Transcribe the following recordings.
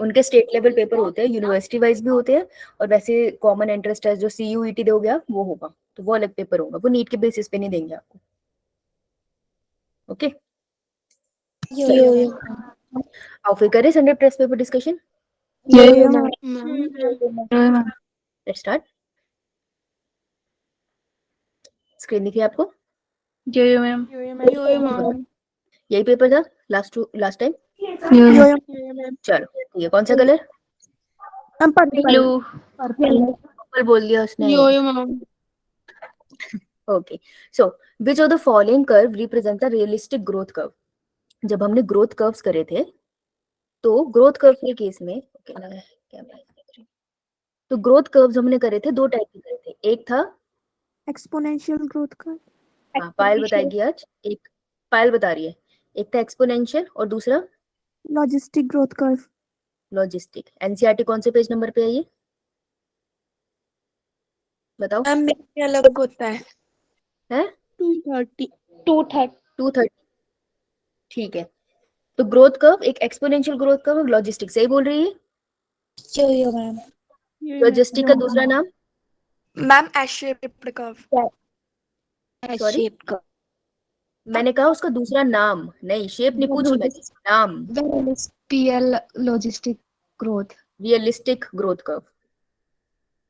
उनके state level paper होते हैं, यूनिवर्सिटी वाइज भी होते हैं, और वैसे कॉमन एंट्रेंस टेस्ट जो CUET हो गया वो होगा, तो वो अलग पेपर होगा, वो नीट के बेसिस पे नहीं देंगे आपको। ओके, और फिर करें Sunday test paper discussion. Let's start. Screen दिखी आपको? यही पेपर था लास्ट टाइम? चलो ठीक है, कौन सा कलर? पर्पल बोल दिया उसने। Okay, so which of the following curve represent the realistic growth curve? जब हमने ग्रोथ कर्व्स करे थे, तो ग्रोथ कर्व के केस में तो ग्रोथ कर्व्स हमने करे थे, दो टाइप के करे थे, एक था एक्सपोनेंशियल ग्रोथ कर्व। हाँ, पायल बताएगी आज, एक पायल बता रही है, एक था एक्सपोनेंशियल और दूसरा logistic growth curve. Logistic. NCERT कौन से पेज नंबर पे है ये बताओ? अलग होता है, है 230। ठीक है, तो ग्रोथ कर्व एक एक्सपोनेंशियल ग्रोथ कर्व और लॉजिस्टिक, सही बोल रही है? लॉजिस्टिक का दूसरा नाम? Ma'am S shaped curve. Sorry, मैंने कहा उसका दूसरा नाम, नहीं शेप नहीं पूछी मैंने, नाम। PL logistic growth. Realistic growth curve.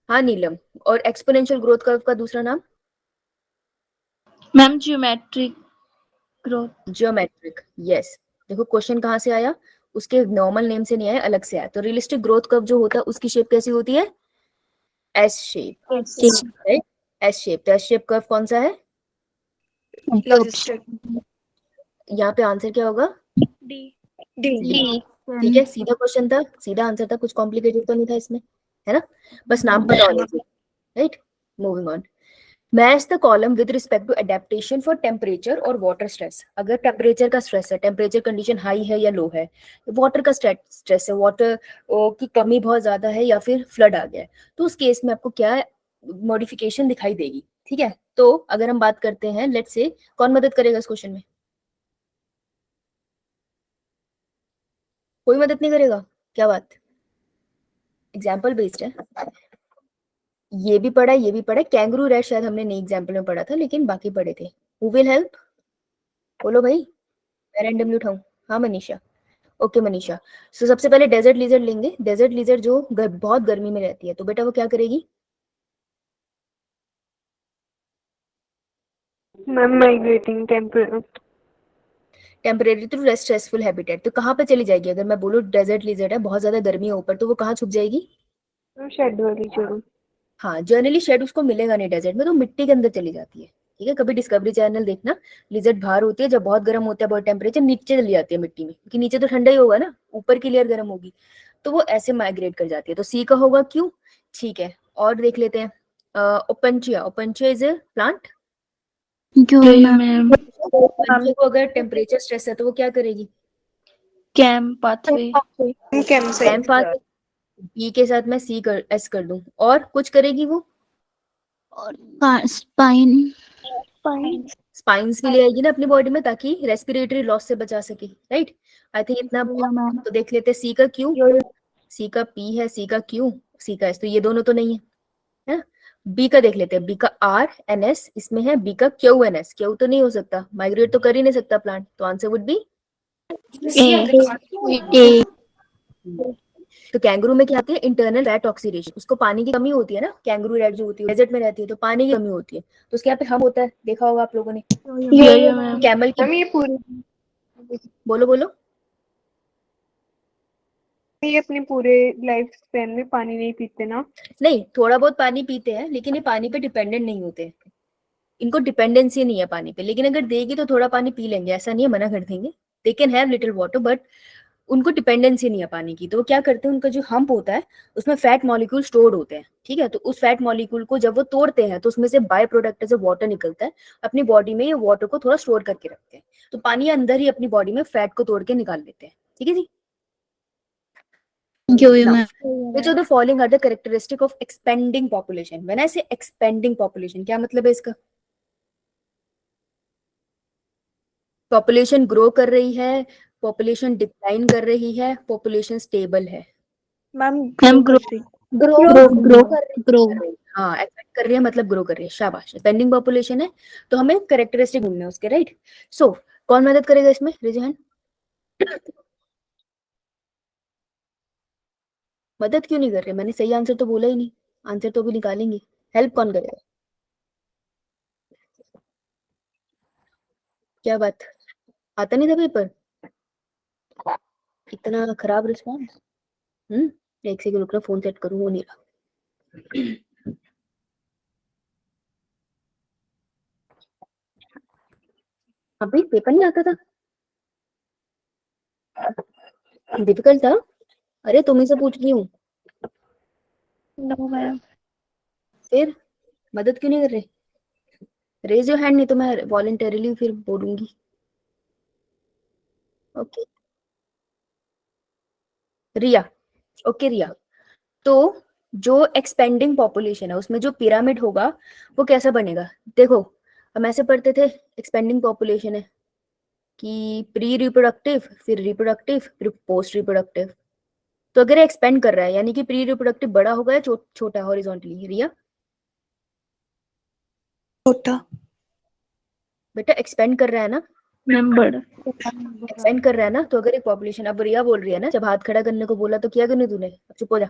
हाँ नीलम, और एक्सपोनेंशियल ग्रोथ कर्व का दूसरा नाम? Ma'am geometric growth. Geometric, yes. देखो क्वेश्चन कहाँ से आया, उसके नॉर्मल नेम से नहीं आया, अलग से आया। तो रियलिस्टिक ग्रोथ कर्व जो होता है उसकी शेप कैसी होती है? S shape, right? S shape. तो एस शेप कर्व कौन सा है? लॉजिस्टिक। यहाँ पे आंसर क्या होगा? डी। ठीक है, सीधा क्वेश्चन था, सीधा आंसर था, कुछ कॉम्प्लिकेटेड तो नहीं था इसमें, है ना? बस नाम पता होना चाहिए, right? Moving on. Match the column with respect to adaptation for temperature और वाटर स्ट्रेस। अगर टेम्परेचर का स्ट्रेस है, टेम्परेचर कंडीशन हाई है या लो है, वाटर का स्ट्रेस है, वाटर की कमी बहुत ज्यादा है या फिर फ्लड आ गया है, तो उस केस में आपको क्या मॉडिफिकेशन दिखाई देगी? ठीक है, तो अगर हम बात करते हैं, लेट्स से कौन मदद करेगा इस क्वेश्चन में? कोई मदद नहीं करेगा? क्या बात, एग्जाम्पल बेस्ड है। ये भी पढ़ा है, ये भी पढ़ा है, कैंगरू रैश शायद हमने नई एग्जाम्पल में पढ़ा था, लेकिन बाकी पढ़े थे। Who will help? बोलो भाई, मैं रैंडमली उठाऊं? हाँ मनीषा, ओके मनीषा। सो सबसे पहले डेजर्ट लिजर्ड लेंगे। डेजर्ट लिजर्ड जो बहुत गर्मी में रहती है, तो बेटा वो क्या करेगी? Ma'am migrating temporary to stressful habitat. तो कहाँ पे चली जाएगी? अगर मैं बोलूँ डेजर्ट लिजर्ड है, बहुत ज्यादा गर्मी है ऊपर, तो वो कहाँ छुप जाएगी? शेड वाली जगह। हाँ, जर्नली शेड उसको मिलेगा नहीं डेजर्ट में, तो मिट्टी के अंदर चली जाती है। ठीक है, कभी डिस्कवरी चैनल देखना, लिजर्ड बाहर होती है, जब बहुत गर्म होता है, बहुत टेम्परेचर, नीचे चली जाती है मिट्टी में, क्योंकि नीचे तो ठंडा ही होगा ना, ऊपर की लेयर गर्म होगी, तो वो ऐसे माइग्रेट कर जाती है। तो सी का होगा क्यों। ठीक है, और देख लेते हैं। ओपनचिया, ओपनचिया इज ए प्लांट। ओपनचिया को अगर टेम्परेचर स्ट्रेस है तो वो क्या करेगी? CAM pathway. Camp path. B के साथ मैं एस कर दूं, और कुछ करेगी वो? और स्पाइन। स्पाइंस भी ले आएगी ना अपनी बॉडी में, ताकि रेस्पिरेटरी लॉस से बचा सके, राइट? आई थिंक इतना। तो देख लेते हैं सी का क्यू, सी का पी है, सी का क्यू, सी का एस, तो ये दोनों तो नहीं है। बी का देख लेते हैं, बी का आर एन एस इसमें है, बी का क्यू एन एस, क्यू तो नहीं हो सकता, माइग्रेट तो कर ही नहीं सकता प्लांट, तो आंसर वुड बी ए। तो कैंगरू में क्या आती है? Internal fat oxidation. उसको पानी की कमी होती है ना, कैंगरू रैट जो होती है डेजर्ट में रहती है, तो पानी की कमी होती है, तो उसके यहाँ पे हम होता है, देखा होगा आप लोगों ने। कैमल की, मैम ये पूरी, बोलो बोलो। ये अपने पूरे लाइफ स्पैन में पानी नहीं पीते ना? नहीं, थोड़ा बहुत पानी पीते हैं, लेकिन ये पानी पे डिपेंडेंट नहीं होते, इनको डिपेंडेंसी नहीं है पानी पे, लेकिन अगर देगी तो थोड़ा पानी पी लेंगे, ऐसा नहीं है, मना कर देंगे। They can have little water, but उनको डिपेंडेंसी नहीं है पानी की, तो वो क्या करते हैं, उनका जो हम्प होता है उसमें फैट मॉलिक्यूल स्टोर्ड होते हैं। ठीक है, तो उस फैट मॉलिक्यूल को जब वो तोड़ते हैं, तो उसमें से बाय प्रोडक्ट से वाटर निकलता है, अपनी बॉडी में ये वाटर को थोड़ा स्टोर करके रखते हैं, तो पानी अंदर ही अपनी बॉडी में फैट को तोड़ के निकाल लेते हैं। ठीक है जी। Which of the following are the characteristic of expanding population? When I say expanding population, क्या मतलब है इसका? पॉपुलेशन ग्रो कर रही है, पॉपुलेशन डिक्लाइन कर रही है, पॉपुलेशन स्टेबल है, मैम मैम ग्रो कर रही ग्रो ग्रो हाँ, एक्सपेंड कर रही है मतलब ग्रो कर रही है, शाबाश। पेंडिंग पॉपुलेशन है तो हमें कैरेक्टरिस्टिक ढूंढने हैं उसके, राइट। सो कौन मदद करेगा इसमें, रेज हैंड। मदद क्यों नहीं कर रहे, मैंने सही आंसर तो बोला ही नहीं, आंसर तो भी निकालेंगे, हेल्प कौन करेगा। क्या बात, आता नहीं था पेपर, इतना खराब रिस्पॉन्स। एक सेकंड रुक, फोन सेट करूँ, वो नहीं रहा। अभी पेपर नहीं आता था, डिफिकल्ट था। अरे तुम ही से पूछ रही हूँ, नो मैम। फिर मदद क्यों नहीं कर रहे। रेज योर हैंड, नहीं तो मैं वॉलंटरीली फिर बोलूंगी। ओके रिया, ओके रिया, तो जो एक्सपेंडिंग पॉपुलेशन है उसमें जो पिरामिड होगा वो कैसा बनेगा। देखो हम ऐसे पढ़ते थे, एक्सपेंडिंग पॉपुलेशन है कि प्री रिप्रोडक्टिव, फिर रिप्रोडक्टिव, फिर पोस्ट रिप्रोडक्टिव। तो अगर एक्सपेंड कर रहा है यानी कि प्री रिप्रोडक्टिव बड़ा होगा या छोटा हॉरिजॉन्टली। रिया छोटा बेटा एक्सपेंड कर रहा है ना, मैम बड़ा। एक्सपेंड कर रहा है ना, तो अगर एक पॉपुलेशन, अब रिया बोल रही है ना, जब हाथ खड़ा करने को बोला तो किया क्यों नहीं तूने, अब चुप हो जा।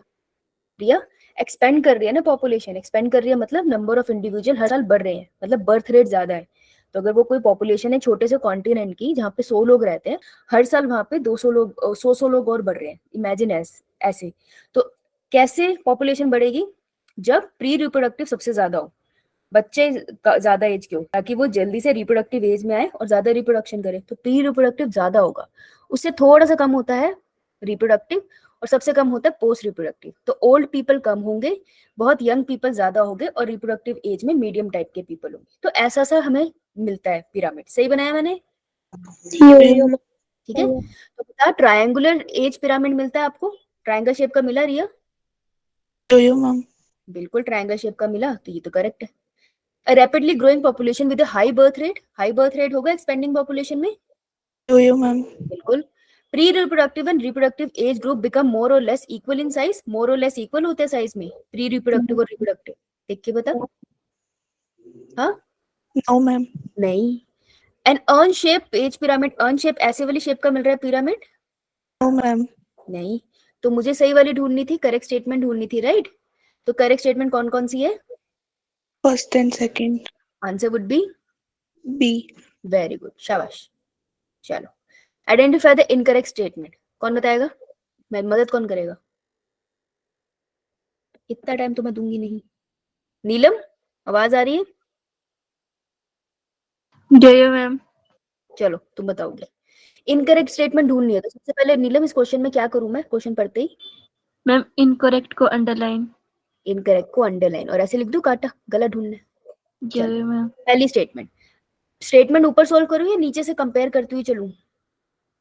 रिया एक्सपेंड कर रही है ना पॉपुलेशन, एक्सपेंड कर रही है मतलब नंबर ऑफ इंडिविजुअल हर साल बढ़ रहे हैं, मतलब बर्थ रेट ज्यादा है। तो अगर वो कोई पॉपुलेशन है छोटे से कॉन्टिनेंट की जहाँ पे 100 लोग रहते हैं, हर साल वहां पे 200 लोग, 100 लोग और बढ़ रहे हैं, इमेजिन ऐसे। तो कैसे पॉपुलेशन बढ़ेगी, जब प्री रिप्रोडक्टिव सबसे ज्यादा हो, बच्चे ज्यादा एज के हो, ताकि वो जल्दी से रिप्रोडक्टिव एज में आए और ज्यादा रिप्रोडक्शन करे। तो प्री रिप्रोडक्टिव ज्यादा होगा, उससे थोड़ा सा कम होता है रिप्रोडक्टिव, और सबसे कम होता है पोस्ट रिप्रोडक्टिव। तो ओल्ड पीपल कम होंगे, बहुत यंग पीपल ज्यादा होंगे, और रिप्रोडक्टिव एज में मीडियम टाइप के पीपल होंगे। तो ऐसा सा हमें मिलता है पिरामिड। सही बनाया मैंने, ठीक है। तो बता, ट्रायंगुलर एज पिरामिड मिलता है आपको, ट्रायंगल शेप का मिला रिया। मैम बिल्कुल ट्रायंगल शेप का मिला, तो ये तो करेक्ट है। A rapidly growing population with a high birth rate, high birth rate होगा एक्सपेंडिंग पॉपुलेशन में। मैम बिल्कुल। Pre reproductive and reproductive age group become more और लेस इक्वल इन साइज, मोर और लेस इक्वल होते हैं साइज में pre reproductive और reproductive. देख के बता। हाँ नो मैम नहीं। An urn shape as pyramid, urn shape ऐसे वाली शेप का मिल रहा है पिरामिड, नो मैम नहीं। तो मुझे सही वाली ढूंढनी थी, करेक्ट स्टेटमेंट ढूंढनी थी, राइट। तो करेक्ट स्टेटमेंट कौन कौन सी है, first and second answer would be B very good, शाबाश। चलो आइडेंटिफाई द इनकरेक्ट स्टेटमेंट, कौन बताएगा, मैं मदद कौन करेगा, इतना टाइम तो मैं दूंगी नहीं। नीलम आवाज आ रही है, जय मैम। चलो तुम बताओगे। इनकरेक्ट स्टेटमेंट ढूंढनी है तो सबसे पहले नीलम इस क्वेश्चन में क्या करूं मैं, क्वेश्चन पढ़ते ही मैम इनकरेक्ट को अंडरलाइन। इनकरेक्ट को अंडरलाइन और ऐसे लिख दूं काटा, गलत ढूंढना है। चलो जय मैम। पहली स्टेटमेंट, स्टेटमेंट ऊपर सोल्व करूं या नीचे से कंपेयर करती हुई चलूं।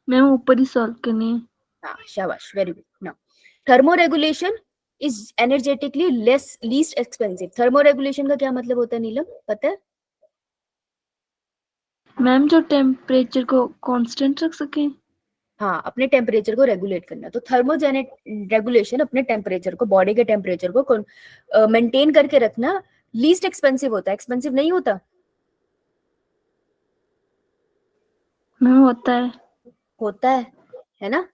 मैम ऊपर ही सॉल्व करनी है। हाँ शाबाश, very good. Now thermoregulation is energetically less least expensive. Thermoregulation का क्या मतलब होता है नीलम, पता है। मैम जो टेम्परेचर को कांस्टेंट रख सके। हाँ, अपने टेम्परेचर को रेगुलेट करना। तो थर्मोजेनिक रेगुलेशन अपने टेम्परेचर को, बॉडी के टेम्परेचर को मेंटेन करके रखना लीस्ट एक्सपेंसिव होता है, एक्सपेंसिव नहीं होता। मैम होता है ना।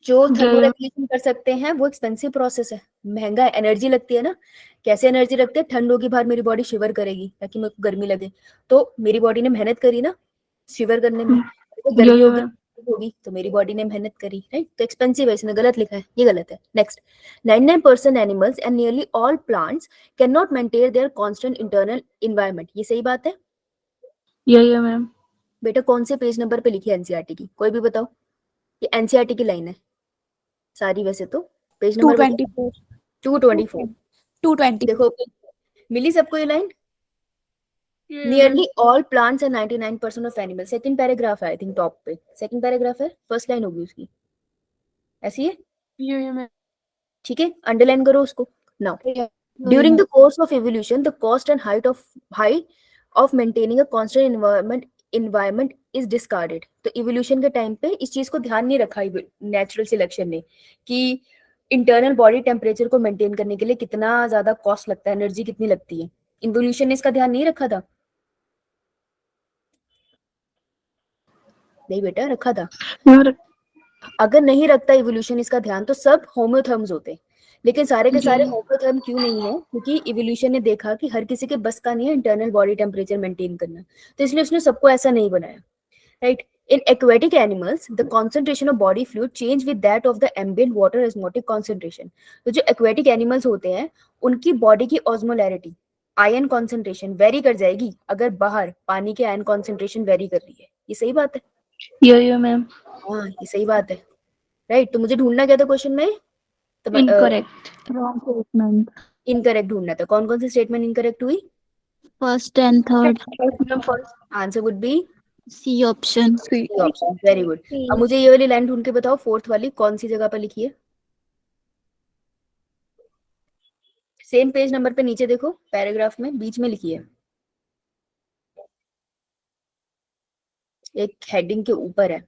जो जय थर्मो रेगुलेशन कर सकते हैं वो एक्सपेंसिव प्रोसेस है, महंगा है, एनर्जी लगती है ना। कैसे एनर्जी लगती है, ठंड होगी बाहर मेरी बॉडी शिवर करेगी ताकि मेरे को गर्मी लगे, तो मेरी बॉडी ने मेहनत करी ना शिवर करने में। तो गर्मी जय होगी मैम। होगी तो मेरी बॉडी ने मेहनत करी, राइट। तो एक्सपेंसिव है, इसने गलत लिखा है, ये गलत है। Next, 99% animals and nearly all plants can not maintain their constant internal environment, ये सही बात है। जय मैम। बेटा कौन से पेज नंबर पे लिखी है एनसीईआरटी की, कोई भी बताओ, ये एनसीईआरटी की लाइन है सारी वैसे तो, पेज नंबर बताओ। 224 224। 220 देखो मिली सबको ये line, nearly all plants and 99% of animal, second paragraph है आई थिंक, टॉप पे सेकंड पैराग्राफ है, फर्स्ट लाइन होगी उसकी, ऐसी है, ठीक है, अंडरलाइन करो उसको। Now during the course of evolution the cost and height of maintaining a constant environment is discarded। तो evolution के टाइम पे इस चीज को ध्यान नहीं रखा नेचुरल सिलेक्शन ने कि इंटरनल बॉडी टेम्परेचर को मेंटेन करने के लिए कितना ज्यादा कॉस्ट लगता है, एनर्जी कितनी लगती है। इवोल्यूशन ने इसका ध्यान नहीं रखा था? नहीं बेटा, रखा था। और अगर नहीं रखता इवोल्यूशन इसका ध्यान तो सब होम्योथर्म्स होते, लेकिन सारे के सारे जी। होम्योथर्म क्यों नहीं है? क्योंकि इवोल्यूशन ने देखा कि हर किसी के बस का नहीं है इंटरनल बॉडी टेम्परेचर मेंटेन करना, तो इसलिए उसने सबको ऐसा नहीं बनाया, right. In aquatic animals, the concentration of body fluid change with that of the ambient water osmotic concentration. तो जो aquatic animals होते हैं उनकी बॉडी की ऑस्मोलैरिटी, आयन कॉन्सेंट्रेशन वेरी कर जाएगी अगर बाहर पानी के आयन कॉन्सेंट्रेशन वेरी कर रही है। ये सही बात है? Yo ma'am. हाँ, ये सही बात है, राइट। तो मुझे ढूंढना क्या था क्वेश्चन में? तो इनकरेक्ट। Wrong statement. इनकरेक्ट ढूंढना था। कौन कौन सी स्टेटमेंट इनकरेक्ट हुई? First and third. Ma'am first answer would be C option. C. Option. Very good. अब मुझे ये वाली लाइन ढूंढ के बताओ, फोर्थ वाली कौन सी जगह पर लिखी है? सेम पेज नंबर पे नीचे देखो, पैराग्राफ में बीच में लिखी है, एक हेडिंग के ऊपर है,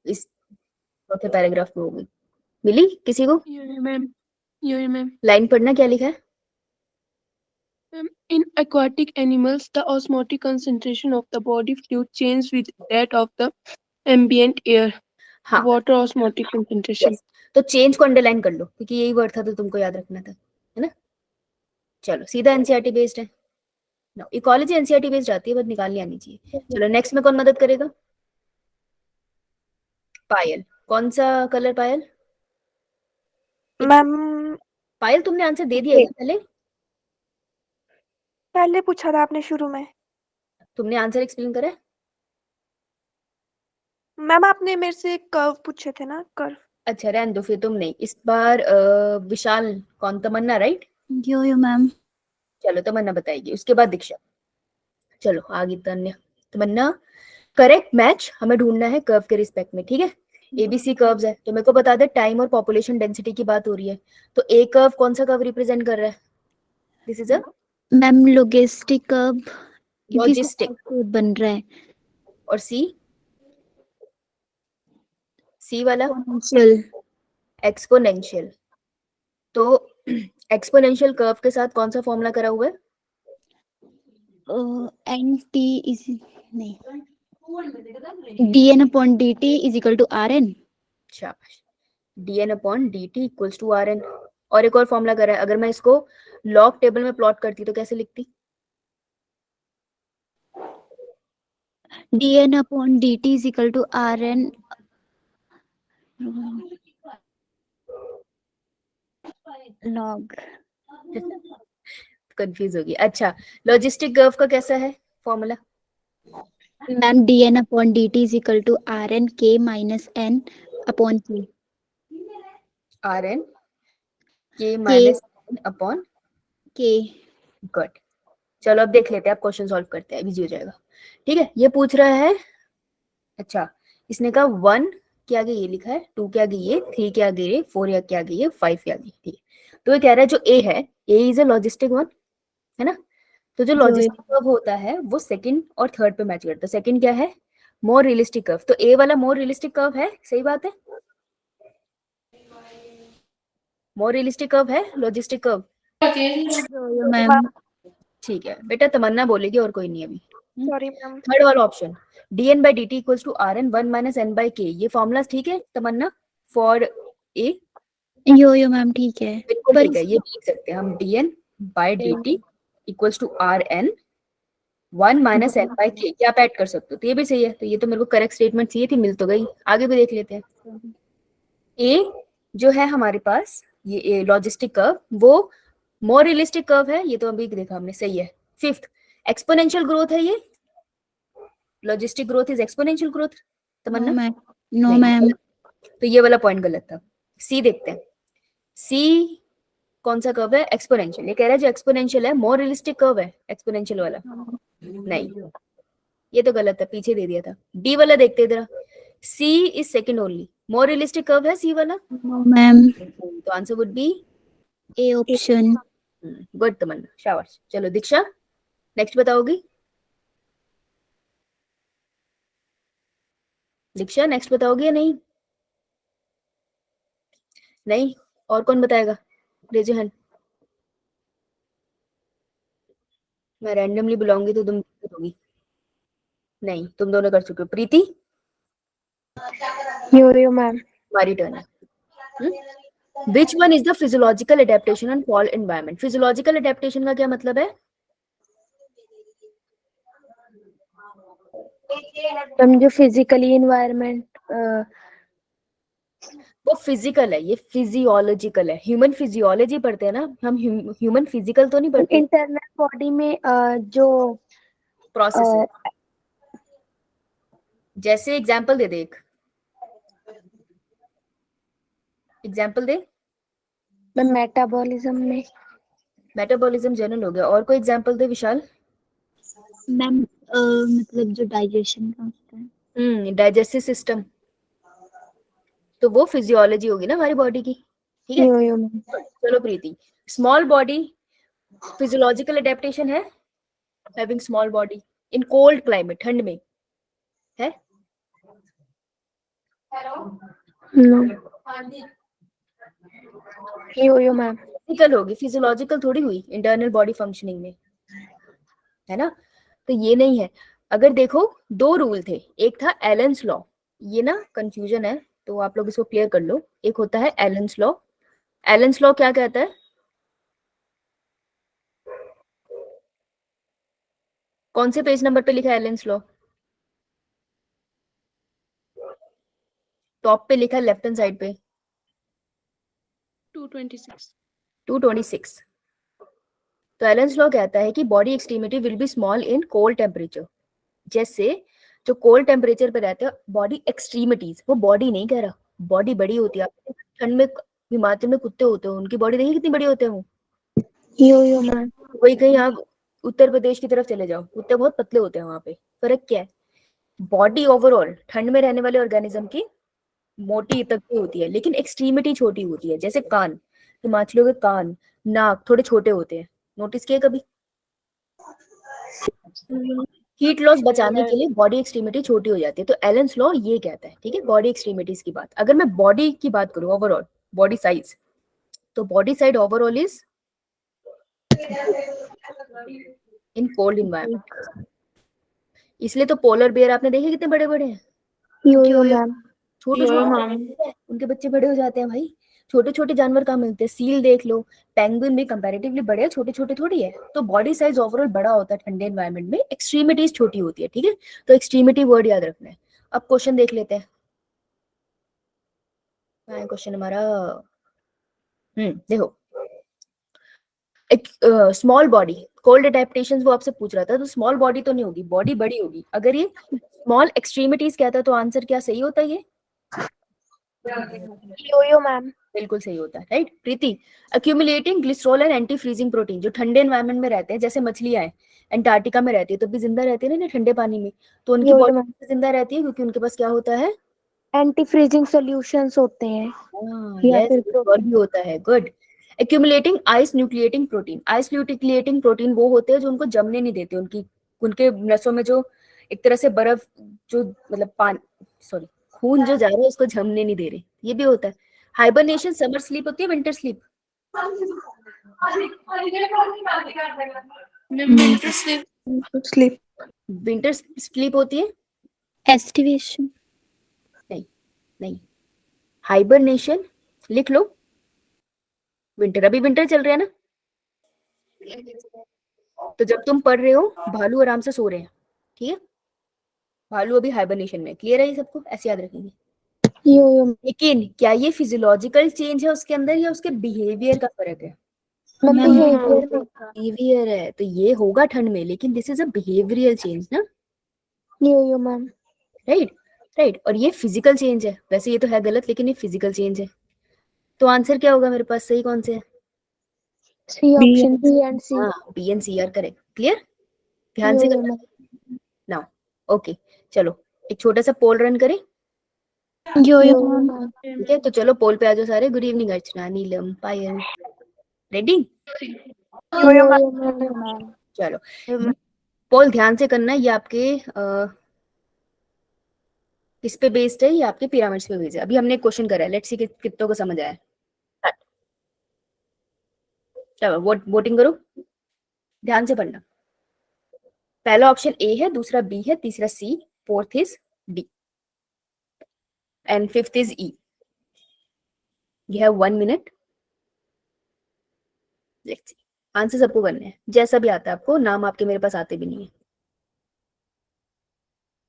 इस चौथे पैराग्राफ में होगी। मिली किसी को? यो मैम। लाइन पढ़ना, क्या लिखा है? In aquatic animals, the osmotic concentration of the body fluid changes with that of the ambient air. हाँ, Water osmotic concentration. yes. तो चेंज को अंडरलाइन कर लो क्योंकि यही वर्ड था तो तुमको याद रखना था, है ना। चलो, सीधा एनसीईआरटी बेस्ड है ना, इकोलॉजी एनसीईआरटी बेस्ड आती है, बस निकालनी आनी चाहिए। चलो नेक्स्ट में कौन मदद करेगा? पायल। कौन सा कलर पायल? मैम पायल तुमने आंसर दे दिया क्या पहले? पहले पूछा था आपने शुरू में। तुमने आंसर एक्सप्लेन करा है? मैम आपने मेरे से कर्व पूछे थे ना, कर्व। अच्छा रहने दो फिर, तुम नहीं इस बार। विशाल, कौन? तमन्ना, राइट। यो मैम। चलो तमन्ना बताएगी, उसके बाद दीक्षा। चलो आगे तन्या। तमन्ना, करेक्ट मैच हमें ढूंढना है कर्व के रिस्पेक्ट में, ठीक है। एबीसी कर्व्स है तो मेरे को बता दे, टाइम और पॉपुलेशन डेंसिटी की बात हो रही है, तो ए कर्व कौन सा कर्व रिप्रेजेंट कर रहा है? This is a ma'am logistic curve, क्योंकि लॉजिस्टिक। बन रहा है। और सी? सी वाला एक्सपोनेंशियल। एक्सपोनेंशियल। तो एक्सपोनेंशियल कर्व के साथ कौन सा फॉर्मूला करा हुआ है? एन टी इज नहीं, dn upon dt is equal to rn। शाबाश। dn upon dt equals to rn। और एक और फॉर्मूला करा है, अगर मैं इसको लॉग टेबल में प्लॉट करती तो कैसे लिखती? dn upon dt is equal to rn log। Confuse होगी। अच्छा, लॉजिस्टिक कर्व का कैसा है formula? Ma'am dn upon dt is equal to rn k minus n upon k। rn k minus n upon k। Good. चलो अब देख लेते हैं, अब क्वेश्चन सॉल्व करते हैं, इजी हो जाएगा। ठीक है, ये पूछ रहा है। अच्छा, इसने कहा 1 के आगे ये लिखा है, 2 के आगे ये, 3 के आगे ये, 4 के आगे ये, 5 के आगे, ठीक है। तो ये कह रहा है जो ए है, ए इज अ लॉजिस्टिक वन, है ना। तो जो लॉजिस्टिक कर्व होता है वो सेकंड और थर्ड पे मैच करता है। सेकंड क्या है? More realistic curve. तो ए वाला मोर रियलिस्टिक कर्व है, सही बात है। मोर रियलिस्टिक कर्व है लॉजिस्टिक कर्व, मैम ठीक है बेटा। तमन्ना बोलेगी और कोई नहीं अभी। Sorry ma'am. थर्ड वाला option, dn by dt equals to rn 1 minus n by k, ये फॉर्मूला ठीक है तमन्ना फॉर ए? यो मैम ठीक है। बिल्कुल पर ठीक है, ये लिख सकते हैं हम, dn by dt equals to rn 1 minus n by k, क्या आप ऐड कर सकते हो? तो ये भी सही है, तो ये तो मेरे को करेक्ट स्टेटमेंट चाहिए थी, मिल तो गई। आगे भी देख लेते हैं। ए जो है हमारे पास, ये लॉजिस्टिक कर्व, वो मोर रियलिस्टिक कर्व है, ये तो अभी देखा हमने, सही है। फिफ्थ, एक्सपोनेंशियल ग्रोथ है ये, logistic growth is exponential growth. Tamanna no नहीं, मैम। तो ये वाला पॉइंट गलत था। सी देखते हैं, सी कौन सा कर्व है? एक्सपोनेंशियल। ये कह रहा है जो एक्सपोनेंशियल है मोर रियलिस्टिक कर्व है, एक्सपोनेंशियल वाला नहीं, ये तो गलत है, पीछे दे दिया था। डी वाला देखते हैं जरा, C is second only, more realistic curve है सी वाला, नो मैम। तो answer would be A option. Good Tamanna, शाबाश। चलो दीक्षा, नेक्स्ट बताओगी? दीक्षा नेक्स्ट बताओगी या नहीं? नहीं, और कौन बताएगा? Raise your hand. मैं रैंडमली बुलाऊंगी तो तुम होगी। नहीं, तुम दोनों कर चुके हो। प्रीति, यो मैम। तुम्हारी टर्न है। Which one is the physiological adaptation in fall environment? Physiological adaptation का क्या मतलब है? मैम जो फिजिकली इन्वायरमेंट वो फिजिकल है, ये फिजियोलॉजिकल है। ह्यूमन फिजियोलॉजी पढ़ते हैं ना हम, ह्यूमन फिजिकल तो नहीं पढ़ते। इंटरनल बॉडी में जो प्रोसेस है। जैसे एग्जांपल दे दे, एक एग्जांपल दे। मैम मेटाबॉलिज्म में मेटाबॉलिज्म जनरल हो गया, और कोई एग्जांपल दे विशाल। मैम मतलब जो डाइजेशन का होता है। डाइजेस्टिव सिस्टम, तो वो फिजियोलॉजी होगी ना हमारी बॉडी की। ठीक है, यो मैम। चलो प्रीति, स्मॉल बॉडी फिजियोलॉजिकल एडेप्टेशन है? Having small body in cold climate, ठंड में है? Yo ma'am. फिजिकल होगी, फिजियोलॉजिकल थोड़ी हुई इंटरनल बॉडी फंक्शनिंग में, है ना? तो ये नहीं है। अगर देखो, दो रूल थे, एक था एलन्स लॉ। ये ना कंफ्यूजन है, तो आप लोग इसको क्लियर कर लो। एक होता है एलन्स लॉ। एलन्स लॉ क्या कहता है? कौन से पेज नंबर पे लिखा है एलन्स लॉ? टॉप पे लिखा है, लेफ्ट हैंड साइड पे 226. 226। तो एलन्स लॉ कहता है कि body extremity will be small in cold temperature. जैसे जो कोल्ड टेम्परेचर पे रहते हैं बॉडी एक्सट्रीमिटीज, वो बॉडी नहीं कह रहा, बॉडी बड़ी होती है। ठंड में हिमाचल में कुत्ते होते हैं, उनकी बॉडी देखिए कितनी बड़ी होते हैं वो। यो मैम। वही कहीं आप उत्तर प्रदेश की तरफ चले जाओ, कुत्ते बहुत पतले होते हैं वहां पे। फर्क क्या है? बॉडी ओवरऑल ठंड में रहने वाले ऑर्गेनिज्म की मोटी तक की होती है, लेकिन एक्सट्रीमिटी छोटी होती है। जैसे कान, हिमाचलियों के कान, नाक थोड़े छोटे होते हैं, नोटिस किए कभी? हीट लॉस बचाने के लिए बॉडी एक्सट्रीमिटी छोटी हो जाती है। तो एलन्स लॉ ये कहता है, ठीक है, बॉडी एक्सट्रीमिटीज की बात। अगर मैं बॉडी की बात करूं ओवरऑल, बॉडी साइज, तो body size overall is in cold environment. इसलिए तो पोलर बेयर आपने देखे कितने बड़े बड़े हैं। यो मैम। छोटे छोटे उनके बच्चे बड़े हो जाते हैं भाई। छोटे छोटे जानवर कहाँ मिलते हैं? सील देख लो, पेंगुइन भी कंपैरेटिवली बड़े हैं, छोटे छोटे थोड़ी है। तो बॉडी साइज ओवरऑल बड़ा होता है ठंडे एनवायरनमेंट में, एक्सट्रीमिटीज छोटी होती है। ठीक है, तो एक्सट्रीमिटी वर्ड याद रखना है। अब क्वेश्चन देख लेते हैं। क्वेश्चन हमारा, देखो, एक स्मॉल बॉडी कोल्ड एडेप्टेशंस वो आपसे पूछ रहा था, तो स्मॉल बॉडी तो नहीं होगी, बॉडी बड़ी होगी। अगर ये स्मॉल एक्सट्रीमिटीज कहता है तो आंसर क्या सही होता है? ये यो मैम। बिल्कुल सही होता है, right. Preeti, accumulating glycerol and anti freezing protein, जो ठंडे एनवायरनमेंट में रहते हैं, जैसे मछलियां हैं अंटार्कटिका में रहती है तो भी जिंदा रहती है ना ठंडे पानी में, तो उनकी यो बॉडी मैम। जिंदा रहती है क्योंकि उनके पास क्या होता है? एंटी फ्रीजिंग सॉल्यूशंस होते हैं या यस, फिर और भी होता है। Good. Accumulating ice nucleating protein, ice nucleating protein वो होते हैं जो उनको जमने नहीं देते, उनकी उनके नसों में जो एक तरह से बर्फ, जो मतलब पानी, सॉरी, खून जो जा रहा है उसको जमने नहीं दे रहे, ये भी होता है। हाइबरनेशन समर स्लीप होती है, winter sleep? Winter sleep. Sleep. Winter sleep होती है? एस्टिवेशन। नहीं, हाइबरनेशन लिख लो। विंटर, अभी विंटर चल रहा है ना, तो जब तुम पढ़ रहे हो भालू आराम से सो रहे हैं, ठीक है, भालू अभी हाइबरनेशन में। क्लियर है ये सबको? ऐसे याद रखेंगे। यो लेकिन क्या ये फिजियोलॉजिकल चेंज है उसके अंदर, या उसके बिहेवियर का फर्क है? Ma'am behaviour. बिहेवियर है, तो ये होगा ठंड में, लेकिन this is a behavioural change ना, यो मैम। राइट। राइट, और ये फिजिकल चेंज है। वैसे ये तो है गलत, लेकिन ये फिजिकल चेंज है। तो आंसर क्या होगा मेरे पास? सही कौन से है? C option B and C. हाँ, B and C are correct. Clear? ध्यान से करना ना। ओके, चलो एक छोटा सा पोल रन करें। यो मैम। ठीक है, तो चलो पोल पे आ जाओ सारे। गुड इवनिंग अर्चना, नीलम, पायल, रेडी? मैम। चलो पोल ध्यान से करना है। ये आपके किस पे बेस्ड है? ये आपके पिरामिड्स पे बेस्ड है। अभी हमने एक क्वेश्चन करा है, लेट्स सी कितनों को समझ आया है। चलो वोटिंग करो, ध्यान से पढ़ना। पहला ऑप्शन ए है, दूसरा बी है, तीसरा C, fourth is D and fifth is E. You have 1 minute। Let's see, answer सबको करने हैं, जैसा भी आता है आपको, नाम आपके मेरे पास आते भी नहीं है।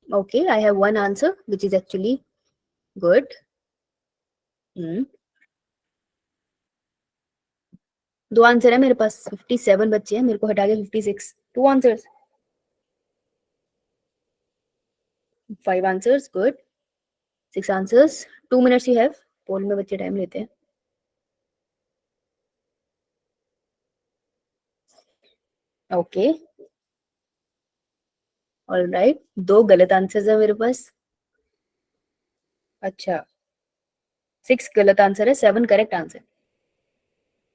Okay, I have 1 answer which is actually good. दो आंसर है मेरे पास, 57 बच्चे हैं, मेरे को हटा के 56। 2 answers, 5 answers, good. 6 answers, 2 minutes you have. Poll में बच्चे टाइम लेते हैं। ओके, ऑलराइट, 2 गलत आंसर्स है मेरे पास। अच्छा, 6 गलत आंसर है, 7 correct answer.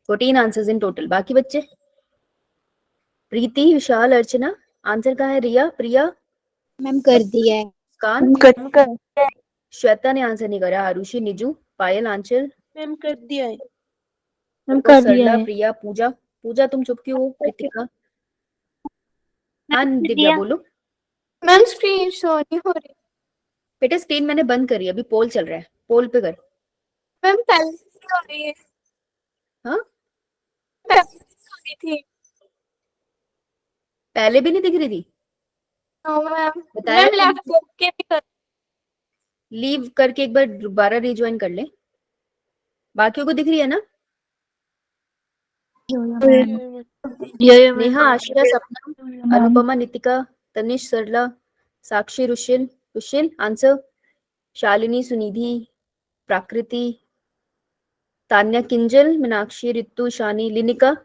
14 answers in total. बाकी बच्चे, प्रीति, विशाल, अर्चना, आंसर कहाँ है? रिया, प्रिया, मैम कर दिया है। मुस्कान, श्वेता ने आंसर नहीं करा, आरुषि, निजू, पायल, आंचल, मैम कर दिया है। और सरला, प्रिया, पूजा। पूजा तुम चुप क्यों हो? कृतिका, हाँ दिव्या बोलो। मैम स्क्रीन शो नहीं हो रही। बेटा स्क्रीन मैंने बंद करी, अभी पोल चल रहा है, पोल पे कर। मैम पहले से हो रही है। हाँ, पहले से हो रही थी। पहले भी नहीं दिख रही थी? No ma'am. बताया मैम लेफ्ट बुक के भी कर। लीव करके एक बार दोबारा रिज्वाइन कर ले। बाकियों को दिख रही है ना? नेहा, आशिया, सपना, अनुपमा, नितिका, तनिष, सरला, साक्षी, रुशिल, रुशिल आंसर, शालिनी, सुनिधि, प्राकृति, तान्या, किंजल, मीनाक्षी, रितु, शानी, लिनिका,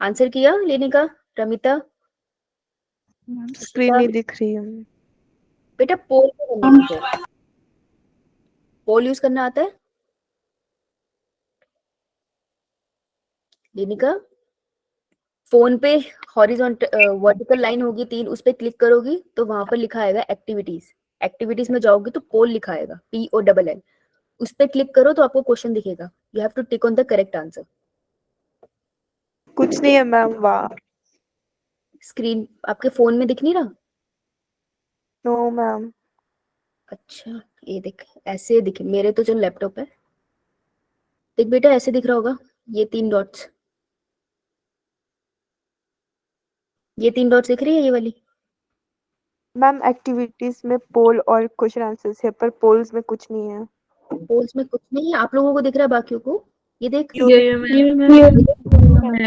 आंसर किया? लिनिका, रमिता, स्क्रीन नहीं दिख रही है। बेटा पोल करने की है। पोल यूज करना आता है? लिनिका, फोन पे हॉरिजॉन्टल वर्टिकल लाइन होगी 3, उस पे क्लिक करोगी तो वहां पर लिखा आएगा एक्टिविटीज। एक्टिविटीज में जाओगी तो पोल लिखा आएगा, POLL। उस पे क्लिक करो तो आपको क्वेश्चन दिखेगा, you have to tick on the correct answer. कुछ नहीं है मैम, वाह। स्क्रीन आपके फोन में दिख नहीं रहा? No ma'am. अच्छा, ये देख, ऐसे दिखे मेरे तो, जो लैपटॉप है देख बेटा, ऐसे दिख रहा होगा, ये 3 डॉट्स, ये 3 डॉट्स दिख रही है, ये वाली। मैम एक्टिविटीज में पोल और क्वेश्चन आंसर्स है, पर पोल्स में कुछ नहीं है। पोल्स में कुछ नहीं है, आप लोगों को दिख रहा है, बाकियों को ये देख। मैम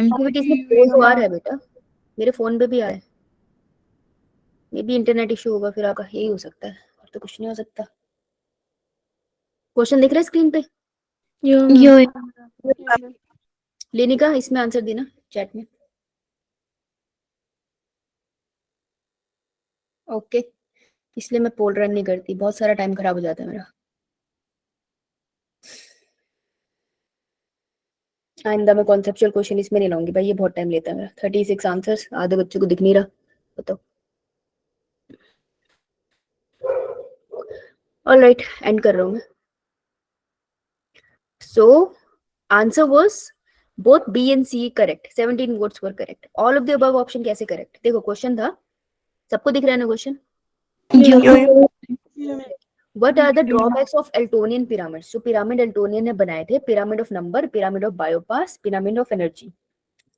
एक्टिविटीज में पोल तो आ रहा है बेटा, मेरे फोन पे भी आया है। ये भी इंटरनेट इशू होगा फिर आपका, यही हो सकता है, और तो कुछ नहीं हो सकता। क्वेश्चन दिख रहा है स्क्रीन पे? लेनिका, इसमें आंसर देना चैट में। ओके, इसलिए मैं पोल रन नहीं करती, बहुत सारा टाइम खराब हो जाता है मेरा। आइंदा मैं कॉन्सेप्चुअल क्वेश्चन इसमें नहीं लाऊंगी भाई, ये बहुत टाइम लेता है मेरा। 36 आंसर्स, आधे बच्चों को दिख नहीं रहा, बताओ। ऑलराइट, एंड कर रहा हूं मैं। So answer was both B and C correct, 17 votes were correct. All of the above option कैसे correct? देखो क्वेश्चन था, सबको दिख रहा है ना question? What are the drawbacks of Eltonian pyramids? जो पिरामिड एल्टोनियन ने बनाए थे, pyramid of number, pyramid of biomass, pyramid of energy,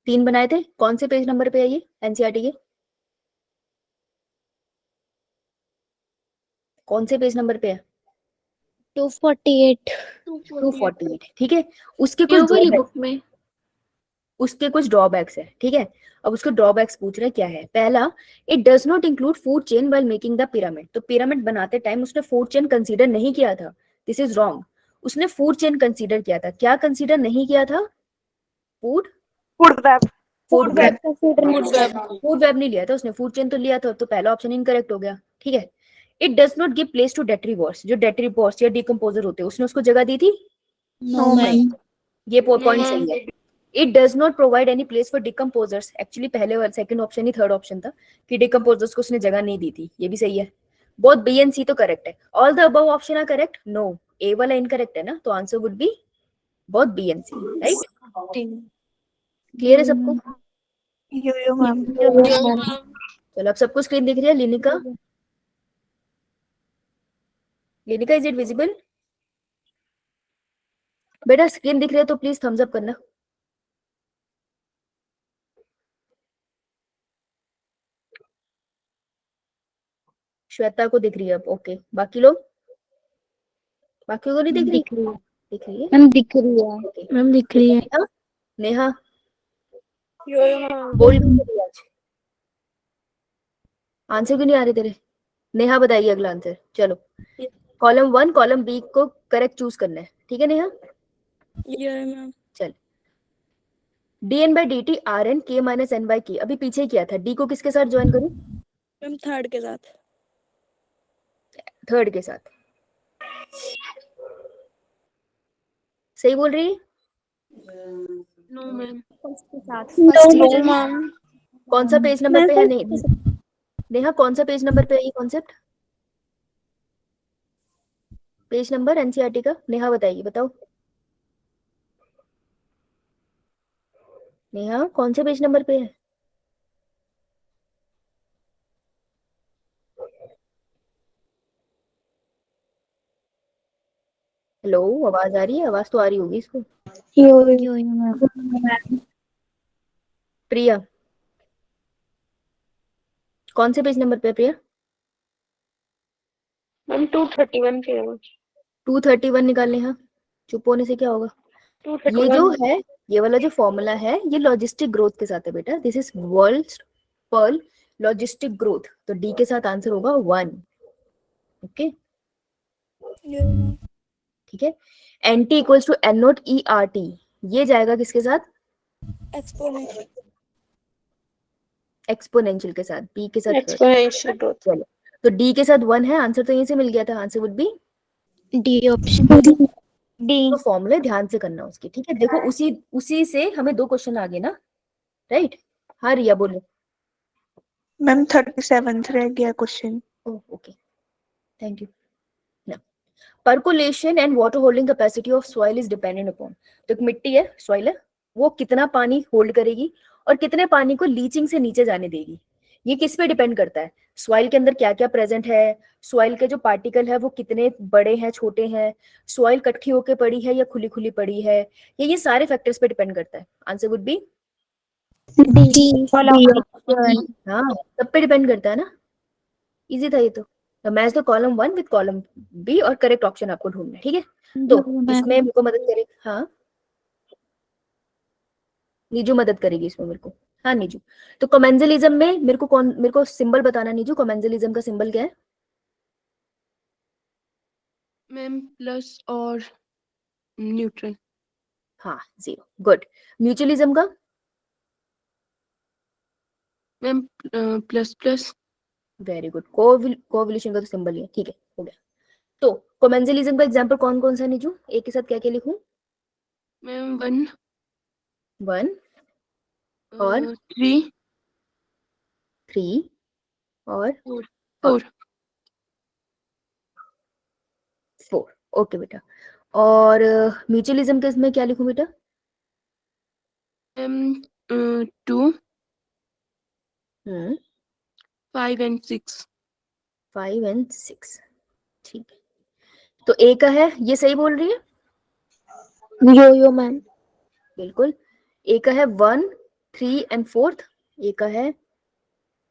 3 बनाए थे। कौन से पेज नंबर पे है ये एनसीईआरटी के? कौन से पेज नंबर पे है? 248। 248, ठीक है। उसके कुछ ड्रॉबैक्स में, उसके कुछ ड्रॉबैक्स है, ठीक है। अब उसके ड्रॉबैक्स पूछ रहे क्या है। पहला, it does not include food chain while making the pyramid. तो पिरामिड बनाते टाइम उसने फूड चेन कंसीडर नहीं किया था, दिस इज रॉन्ग। उसने फूड चेन कंसीडर किया था। क्या कंसीडर नहीं किया था? Food web. फूड वेब नहीं लिया था उसने, फूड चेन तो लिया था, तो पहला ऑप्शन इनकरेक्ट हो गया, ठीक है। It does not give place to detritivores, जो डेट्रीवोर्स या डिकम्पोजर होते हैं, उसने उसको जगह दी थी? No ma'am. ये पॉइंट सही है। It does not provide any place for decomposers, actually पहले वाला सेकंड ऑप्शन ही थर्ड ऑप्शन था कि डिकम्पोजर्स को उसने जगह नहीं दी थी, ये भी सही है। बोथ बी एंड सी तो करेक्ट है। All the above option are correct? No, A वाला इनकरेक्ट है ना, तो answer would be both B and C, right? Clear है सबको? Yo ma'am. चलो अब सबको स्क्रीन दिख रही है? Linika, Linika is it visible? बेटा स्क्रीन दिख रही है तो प्लीज थम्स अप करना। श्वेता को दिख रही है अब, ओके। बाकी लोग, बाकी को नहीं दिख रही? दिख रही है दिख रही है, मैम, दिख रही है ओके। मैम, दिख रही है। नेहा, नेहा यो मैम। बोल क्यों नहीं रही आज? आंसर क्यों नहीं आ रहे तेरे? नेहा बताइए अगला आंसर। चलो कॉलम 1 कॉलम बी को करेक्ट चूज करना है, ठीक है नेहा? यो मैम। चल dn by dt rn k minus n by k, अभी पीछे किया था। d को किसके साथ ज्वाइन करूं? मैम थर्ड के साथ। थर्ड के साथ। सही बोल रही है? No ma'am. No ma'am. कौन सा पेज नंबर पे है? नहीं नेहा, कौन सा पेज नंबर पे है ये कॉन्सेप्ट? पेज नंबर एनसीईआरटी का नेहा बताइए, बताओ नेहा, कौन से पेज नंबर पे है? हेलो, आवाज आ रही है? आवाज तो आ रही होगी इसको। यो मैम। प्रिया, कौन से पेज नंबर पे है प्रिया? मैम 231 पे है। 231 निकालने। हाँ, चुप होने से क्या होगा? ये जो 231। है, ये वाला जो फॉर्मूला है, ये लॉजिस्टिक ग्रोथ के साथ है बेटा। This is world Pearl logistic growth, तो डी के साथ आंसर होगा 1। ओके, ठीक है। N T equals to N naught E R T, ये जाएगा किसके साथ? एक्सपोनेंशियल। एक्सपोनेंशियल के साथ, बी के साथ। Exponential growth. चलो, तो डी के साथ 1 है, आंसर तो यहीं से मिल गया था। Answer would B D option. D. तो फॉर्मूले ध्यान से करना उसके, ठीक है? देखो उसी उसी से हमें 2 क्वेश्चन आगे ना, राइट? हाँ रिया बोलो। मैम 37 रह गया question. Okay, thank you. Percolation and water holding capacity of soil is dependent upon, तो एक मिट्टी है, सॉइल है, वो कितना पानी होल्ड करेगी और कितने पानी को लीचिंग से नीचे जाने देगी। ये किस पे डिपेंड करता है? सॉइल के अंदर क्या क्या प्रेजेंट है, सॉइल के जो पार्टिकल है वो कितने बड़े हैं, छोटे हैं, सॉइल कट्ठी होके पड़ी है या खुली खुली पड़ी है, ये सारे फैक्टर्स पे डिपेंड करता है। Answer would B D option. हाँ, सब पे डिपेंड करता है ना। इजी था ये तो match the column 1 with column B और करेक्ट ऑप्शन आपको ढूंढना है, ठीक है? तो इसमें मेरे को मदद करे, हाँ नीजू मदद करेगी इसमें मेरे को। हाँ नीजू, तो कमेंजलिज्म में मेरे को सिंबल बताना नीजू, कमेंजलिज्म का सिंबल क्या है? मैम प्लस और न्यूट्रल। हाँ 0, गुड। म्यूचुअलिज्म का? Ma'am plus plus. Very good. Coevolution का तो सिंबल ही है, ठीक है, हो गया। तो कमेंजलिज्म का एग्जांपल कौन कौन सा है नीजू? एक के साथ क्या क्या लिखूं? मैम 1 1 और 3 3 और 4 4 4। ओके बेटा। और म्यूचुअलिज्म के इसमें क्या लिखूं बेटा? Ma'am 2 hmm 5 and 6। 5 और 6, ठीक है। तो ए का है, ये सही बोल रही है? Yo ma'am. बिल्कुल। ए का है 1 3 एंड 4, ए का है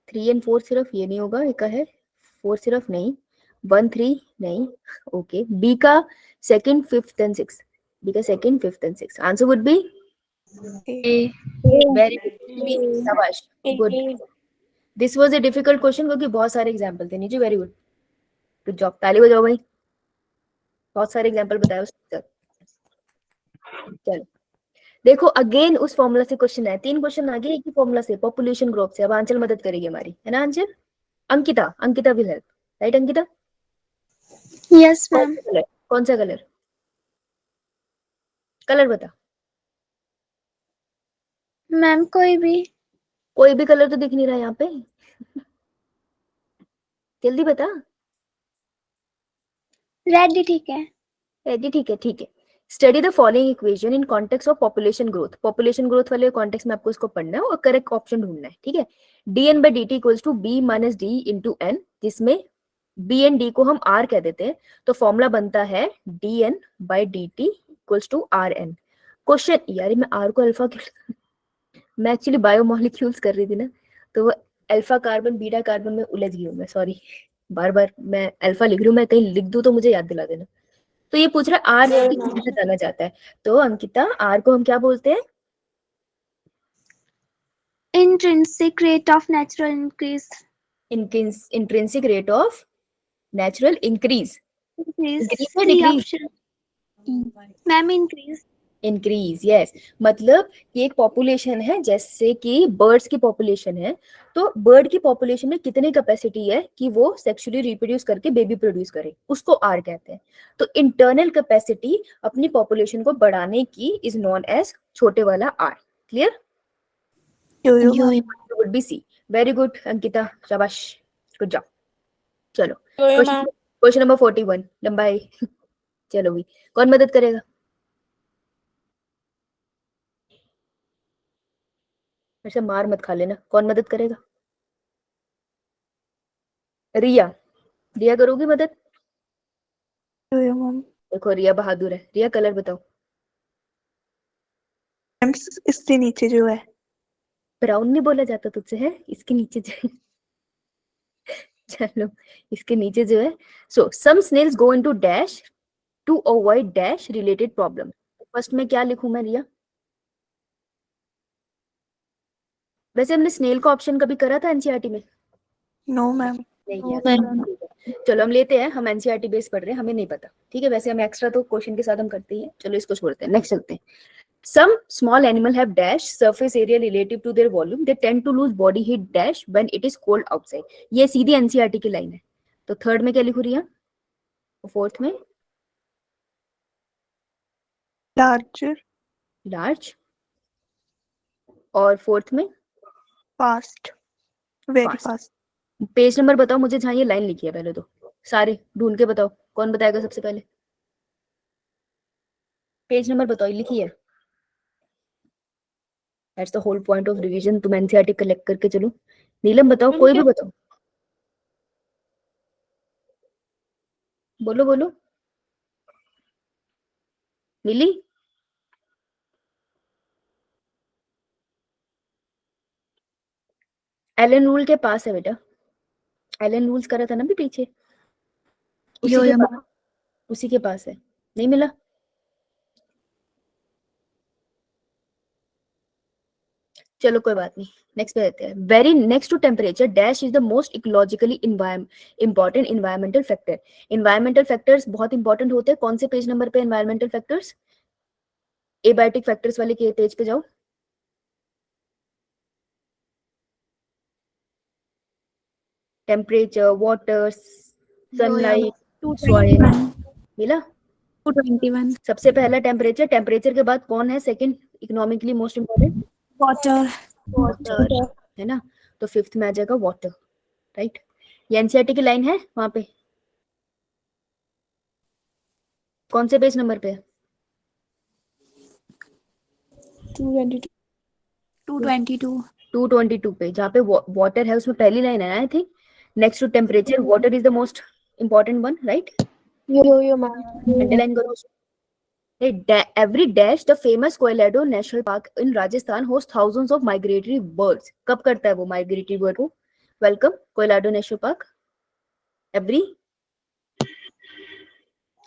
3 एंड 4 सिर्फ, ये नहीं होगा। ए का है 4 सिर्फ, नहीं। 1 3 नहीं। ओके, बी का 2nd 5th एंड 6, बी का 2nd 5th and 6, answer would be very good, शाबाश, good. This was a difficult question क्योंकि बहुत सारे एग्जांपल थे नीचे। वेरी गुड, गुड जॉब, ताली बजाओ भाई। बहुत सारे एग्जांपल बताए उसके। चलो देखो, अगेन उस फॉर्मूला से क्वेश्चन है, 3 क्वेश्चन आगे एक ही फॉर्मूला से, पॉपुलेशन ग्रोथ से। अब आंचल मदद करेगी हमारी, है ना Aanchal? Ankita, Ankita will help, right Ankita? Yes ma'am. कौन सा कलर? कलर बता। मैम कोई भी। कोई भी कलर तो दिख नहीं रहा यहाँ पे, जल्दी बता। रेड ही ठीक है। रेडी, ठीक है, ठीक है। Study the following equation in context of population growth. Population growth वाले कॉन्टेक्स्ट में आपको इसको पढ़ना है और करेक्ट ऑप्शन ढूंढना है, ठीक है। dn by dt equals to b minus D into n, जिसमें b एंड d को हम r कह देते हैं, तो फॉर्मूला बनता है dn by dt equals to rn। Question, यार मैं r को अल्फा मैं एक्चुअली बायोमोलिक्यूल्स कर रही थी ना, तो वो अल्फा कार्बन बीटा कार्बन में उलझ गई हूँ मैं, सॉरी। बार बार मैं अल्फा लिख रही हूँ, मैं कहीं लिख दूं तो मुझे याद दिला देना। तो ये पूछ रहा है आर कैसे जाना जाता है, तो अंकिता आर को हम क्या बोलते हैं? Intrinsic rate of natural increase. Intrinsic rate of natural increase. Increase. Increase या C decrease? option. Ma'am, increase. Increase, yes. मतलब कि एक पॉपुलेशन है, जैसे कि बर्ड्स की पॉपुलेशन है, तो बर्ड की पॉपुलेशन में कितनी कैपेसिटी है कि वो सेक्सुअली रिप्रोड्यूस करके बेबी प्रोड्यूस करे, उसको आर कहते हैं। तो इंटरनल कैपेसिटी अपनी पॉपुलेशन को बढ़ाने की इज नोन एज छोटे वाला R. Clear? Would be C. Very good Ankita, शाबाश, गुड जॉब। चलो क्वेश्चन नंबर 41, लंबाई। चलो भी, कौन मदद करेगा? ऐसे मार मत खा लेना, कौन मदद करेगा? रिया, रिया करोगी मदद? देखो रिया बहादुर है। रिया कलर बताओ। इससे नीचे जो है, ब्राउन नहीं बोला जाता तुझसे, है इसके नीचे जो चलो इसके नीचे जो है, so some snails go into dash to avoid dash related problem. First में क्या लिखूं मैं रिया? वैसे हमने स्नेल का ऑप्शन कभी करा था एनसीईआरटी में? No ma'am. नहीं किया। चलो हम लेते हैं, हम एनसीईआरटी बेस पढ़ रहे हैं, हमें नहीं पता, ठीक है। वैसे हम एक्स्ट्रा तो क्वेश्चन के साथ हम करते ही हैं, चलो इसको छोड़ते हैं, नेक्स्ट चलते हैं। Some small animal have dash surface area relative to their volume. They tend to lose body heat dash when it is cold outside. ये सीधी एनसीईआरटी की लाइन है। तो थर्ड में क्या लिखू रही है? फोर्थ में लार्जर, लार्ज, और फोर्थ में fast, very Fast. Fast. Page number बताओ मुझे जहाँ ये लाइन लिखी है, पहले तो सारे ढूंढ के बताओ, कौन बताएगा सबसे पहले? पेज नंबर बताओ, लिखी है। That's the whole point of revision. तुम एनसीईआरटी कलेक्ट करके चलो। नीलम बताओ, कोई भी बताओ, बोलो बोलो। नीली, एलन रूल के पास है बेटा, एलन रूल्स करा था ना भी पीछे, उसी के पास है। नहीं मिला? चलो कोई बात नहीं, नेक्स्ट पे रहते हैं। Very next to temperature dash is the most ecologically important environmental factor. Environmental factors बहुत इंपॉर्टेंट होते हैं। कौन से पेज नंबर पे इन्वायरमेंटल फैक्टर्स? एबायोटिक फैक्टर्स वाले के पेज पे जाओ। टेम्परेचर, वाटर, सनलाइट, सॉइल, मिला? 221. सबसे पहला टेम्परेचर, टेम्परेचर के बाद कौन है second economically most important? Water. है ना, तो फिफ्थ में आ जाएगा वाटर, राइट। ये एनसीईआरटी की लाइन है वहां पे, कौन से पेज नंबर पे? 222. 222 पे, जहाँ पे वाटर है उसमें पहली लाइन है I think, next to temperature water is the most important one, right. Underline करो। Every dash the famous Colorado National Park in Rajasthan hosts thousands of migratory birds. कब करता है वो migratory bird को welcome? Colorado National Park every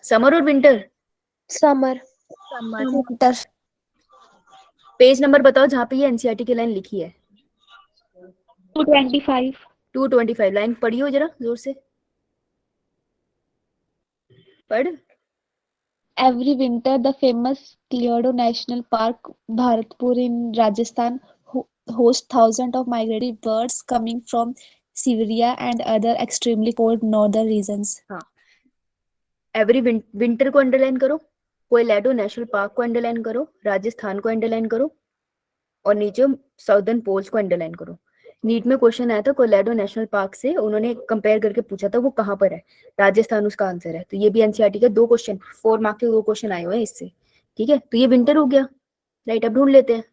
summer और winter? Summer. Page number बताओ जहाँ पे ये एनसीईआरटी की लाइन लिखी है। 225. 225 लाइन पढ़ी हो जरा जोर से पढ़। Every winter, the famous Colorado National Park, Bharatpur in Rajasthan, hosts thousands of migratory birds coming from Siberia and other extremely cold northern regions. हाँ, एवरी विंटर को अंडरलाइन करो, कोलोराडो नेशनल पार्क को अंडरलाइन करो, राजस्थान को underline करो, और नीचे southern poles को अंडरलाइन करो। नीट में क्वेश्चन आया था कोलोराडो नेशनल पार्क से, उन्होंने कंपेयर करके पूछा था वो कहाँ पर है, राजस्थान उसका आंसर है। तो ये भी एनसीईआरटी के 2 क्वेश्चन, 4 मार्क के 2 क्वेश्चन आए हुए हैं इससे। ठीक है, तो ये विंटर हो गया, राइट। अब ढूंढ लेते हैं,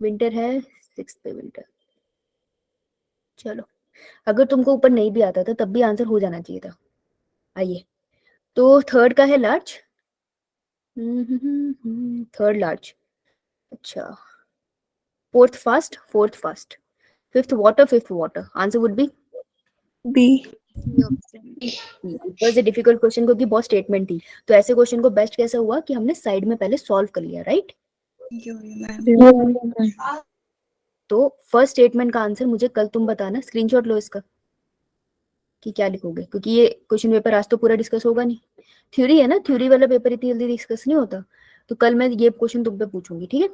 विंटर है 6 पे विंटर। चलो, अगर तुमको ऊपर नहीं भी आता था तब भी आंसर हो जाना चाहिए था। आइए, तो थर्ड का है लार्ज, थर्ड लार्ज। अच्छा, fourth fast, fifth water, answer would B B. It was a difficult question क्योंकि बहुत स्टेटमेंट थी। तो ऐसे क्वेश्चन को बेस्ट कैसे हुआ कि हमने साइड में पहले सॉल्व कर लिया, राइट। तो फर्स्ट स्टेटमेंट का आंसर मुझे कल तुम बताना, स्क्रीनशॉट लो इसका कि क्या लिखोगे, क्योंकि ये क्वेश्चन पेपर आज तो पूरा डिस्कस होगा नहीं, थ्योरी है ना, थ्योरी वाला पेपर इतनी जल्दी डिस्कस नहीं होता। तो कल मैं ये क्वेश्चन तुम पे पूछूंगी, ठीक है।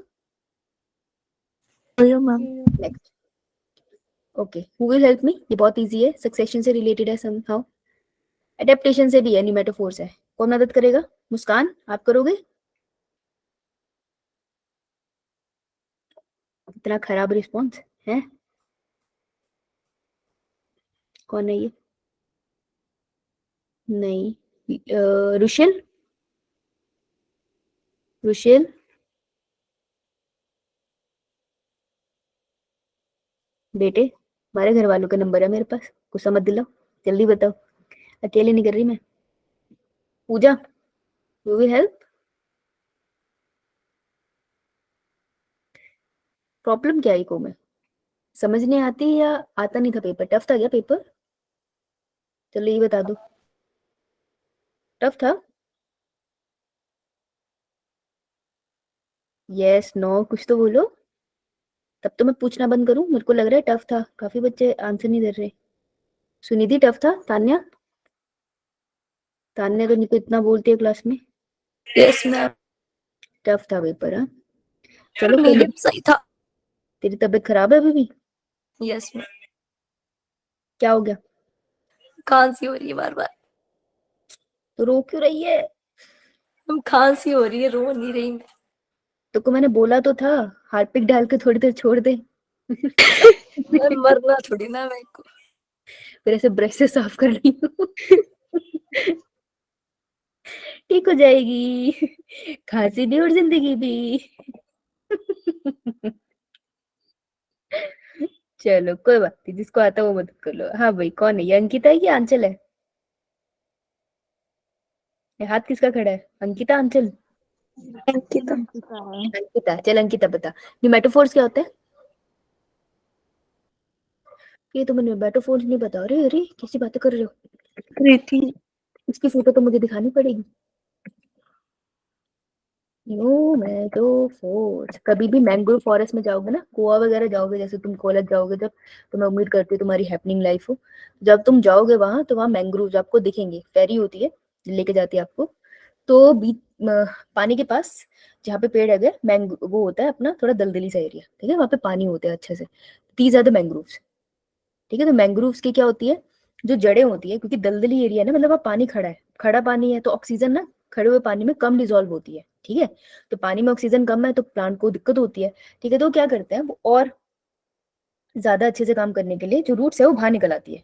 Next, okay, who will help me, ये बहुत इजी है, सक्सेशन से रिलेटेड है समहाउ, एडेप्टेशन से भी है, न्यूमेटोफोर्स है। कौन मदद करेगा? मुस्कान, आप करोगे? इतना खराब रिस्पॉन्स है, कौन है ये? नहीं, रुशिल, रुशिल, बेटे, हमारे घर वालों का नंबर है मेरे पास, गुस्सा मत दिलाओ, जल्दी बताओ, अकेले नहीं कर रही मैं। पूजा, यू विल हेल्प? प्रॉब्लम क्या है को में, समझ नहीं आती या आता नहीं था पेपर, टफ था क्या पेपर? चलो ये बता दो, टफ था? यस नो कुछ तो बोलो, तब तो मैं पूछना बंद करूं। मेरे को लग रहा है टफ था, काफी बच्चे आंसर नहीं दे रहे। सुनिधि टफ था? तान्या, तान्या तो नहीं तो इतना बोलती है क्लास में। Yes ma'am. टफ था पेपर, हाँ। चलो कोई मीडियम नहीं। सही था। तेरी तबीयत खराब है अभी भी? यस मैम, क्या हो गया? खांसी हो रही है बार बार। तो रो क्यों रही है? खांसी हो रही है, रो नहीं रही मैं। तो को मैंने बोला तो था हार्पिक डाल के थोड़ी देर छोड़ दे। मैं मरना थोड़ी ना मेरे को। फिर ऐसे ब्रश से साफ कर रही हूँ। ठीक हो जाएगी, खांसी भी और जिंदगी भी। चलो कोई बात नहीं, जिसको आता है वो मदद कर लो। हाँ भाई, कौन है ये, अंकिता है कि आंचल है? ये हाथ किसका खड़ा है, अंकिता अंचल? अंकिता, चल अंकिता बता, न्यूमेटोफोर्स क्या होते हैं? ये तो मैंने न्यूमेटोफोर्स नहीं बता रहे, अरे कैसी बातें कर रहे हो? Breathing. इसकी फोटो तो मुझे दिखानी पड़ेगी। न्यूमेटोफोर्स, कभी भी मैंग्रोव फॉरेस्ट में जाओगे ना, गोवा वगैरह जाओगे, जैसे तुम कॉलेज जाओगे जब, तो मैं उम्मीद करती हूँ तुम्हारी हैपनिंग लाइफ हो। जब तुम जाओगे वहां तो वहां मैंग्रोव आपको दिखेंगे, फेरी होती है लेके जाती है आपको। तो बीच पानी के पास जहाँ पे पेड़ है, मैंग्रो वो होता है अपना थोड़ा दलदली सा एरिया, ठीक है, वहां पे पानी होते हैं अच्छे से, दीज आर द मैंग्रोव्स। ठीक है, तो मैंग्रोव्स की क्या होती है, जो जड़ें होती है, क्योंकि दलदली एरिया है ना, मतलब वहाँ पानी खड़ा है, खड़ा पानी है, तो ऑक्सीजन ना खड़े हुए पानी में कम डिजोल्व होती है, ठीक है। तो पानी में ऑक्सीजन कम है तो प्लांट को दिक्कत होती है, ठीक है। तो क्या करते हैं वो, और ज्यादा अच्छे से काम करने के लिए जो रूट्स है वो बाहर निकल आती है,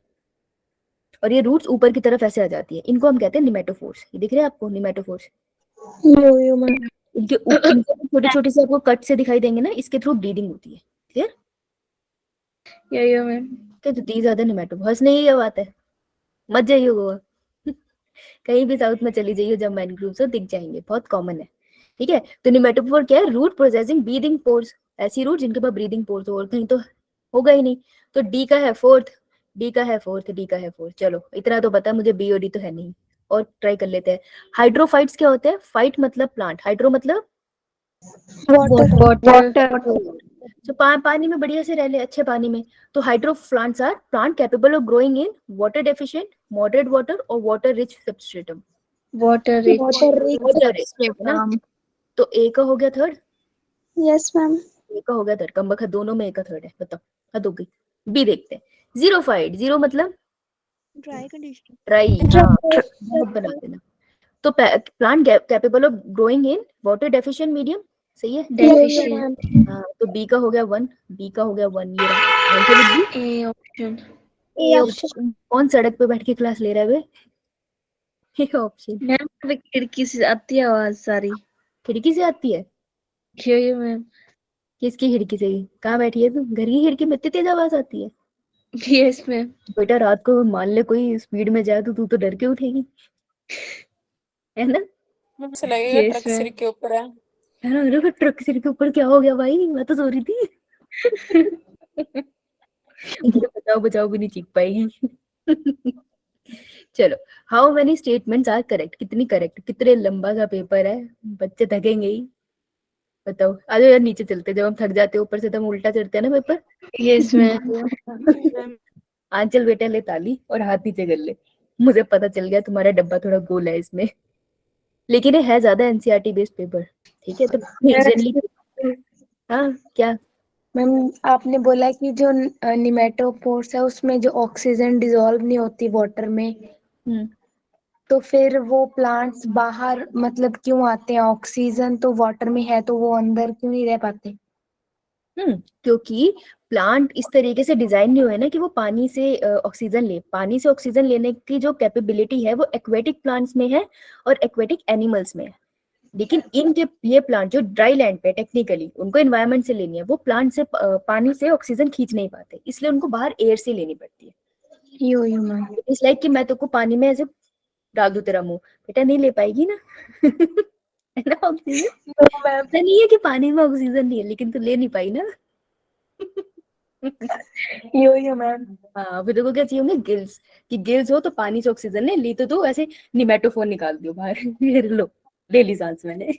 और ये रूट्स ऊपर की तरफ ऐसे आ जाती है, इनको हम कहते हैं निमेटोफोर्स। ये दिख रहे हैं आपको निमेटोफोर्स? इनके इनके छोटे छोटे से आपको कट से दिखाई देंगे ना, इसके थ्रू ब्रीडिंग होती है, क्लियर? तो दीज आर द निमेटोफोर्स। हंस नहीं, ये बात है, मत जाइए गोवा। कहीं भी साउथ में चली जाइए, जब मैनग्रोव्स हो दिख जाएंगे, बहुत कॉमन है, ठीक है। तो निमेटोफोर क्या है, रूट प्रोसेसिंग ब्रीदिंग पोर्स, ऐसी रूट जिनके पास ब्रीदिंग पोर्स हो, और कहीं तो होगा ही नहीं। तो डी का है फोर्थ, डी का है फोर्थ, डी का है फोर्थ। चलो इतना तो पता मुझे, बी और डी तो है नहीं, और ट्राई कर लेते हैं। हाइड्रोफाइट्स क्या होते हैं? फाइट मतलब प्लांट, हाइड्रो मतलब वाटर। तो पानी में बढ़िया से रह ले, अच्छे पानी में। तो hydro plants are plant capable of growing in water deficient, moderate water और water rich substratum. Water water rich है ना। तो ए का हो गया थर्ड, Yes, ma'am. ए का हो गया थर्ड, कम बखत दोनों में ए का थर्ड है, बताओ हद हो गई। बी देखते हैं, जीरो फाइट, जीरो मतलब Dry condition. ड्राई, हाँ बहुत बना देना। तो plant capable of growing in water deficient medium, सही है। हाँ, तो बी का हो गया वन, बी का हो गया वन, ये रहा answer with B. A option. कौन सड़क पे बैठ के क्लास ले रहा है बे? ये ऑप्शन। मैम खिड़की से आती है आवाज सारी। खिड़की से आती है? Yo ma'am. किसकी खिड़की से? कहाँ बैठी है तू? घर की खिड़की में इतनी तेज आवाज आती है? Yes ma'am. बेटा रात को मान ले कोई स्पीड में जाए तो तू तो डर के उठेगी, है ना? मुझे लगेगा Yes, ट्रक ma'am. सिर के ऊपर है। है ना? अरे ट्रक सिर के ऊपर क्या हो गया भाई, मैं तो सो रही थी। बचाओ बचाओ भी नहीं चीख पाएगी। चलो, how many statements are correct? कितनी करेक्ट? कितने लंबा सा पेपर है, बच्चे थकेंगे ही। बताओ, आ जाओ यार नीचे चलते, जब हम थक जाते हैं ऊपर से तो हम उल्टा चढ़ते हैं ना पेपर। Yes, ma'am. आंचल बेटा ले ताली और हाथ नीचे कर ले। मुझे पता चल गया तुम्हारा डब्बा थोड़ा गोल है इसमें, लेकिन ये है ज्यादा एनसीईआरटी बेस्ड पेपर, ठीक है? तो रीजनली हाँ क्या? मैम आपने बोला कि जो निमेटोपोर्स है उसमें जो ऑक्सीजन डिसॉल्व नहीं होती वाटर में, हम्म तो फिर वो प्लांट्स बाहर मतलब क्यों आते हैं? ऑक्सीजन तो वाटर में है तो वो अंदर क्यों नहीं रह पाते? क्योंकि प्लांट इस तरीके से डिजाइन नहीं हुए ना कि वो पानी से ऑक्सीजन ले। पानी से ऑक्सीजन लेने की जो कैपेबिलिटी है वो एक्वेटिक प्लांट्स में है और एक्वेटिक एनिमल्स में है। लेकिन इनके ये प्लांट जो ड्राई लैंड पे टेक्निकली उनको एनवायरनमेंट से लेनी है, वो प्लांट से पानी से ऑक्सीजन खींच नहीं पाते, इसलिए उनको बाहर एयर से लेनी पड़ती है। Yo ma'am. इस लाइक कि मैं तुमको पानी में ऐसे डाल दूं तेरा मुंह, बेटा नहीं ले पाएगी ना। है ना? ऑक्सीजन मैम नहीं है कि पानी में ऑक्सीजन नहीं है, लेकिन तू ले नहीं पाई ना। यो मैम। हाँ, फिर देखो क्या चाहिए होंगे? गिल्स, कि गिल्स हो तो पानी से ऑक्सीजन ले ली तो तू ऐसे निमेटोफोन निकाल दियो बाहर। फिर लो, ले ली सांस मैंने।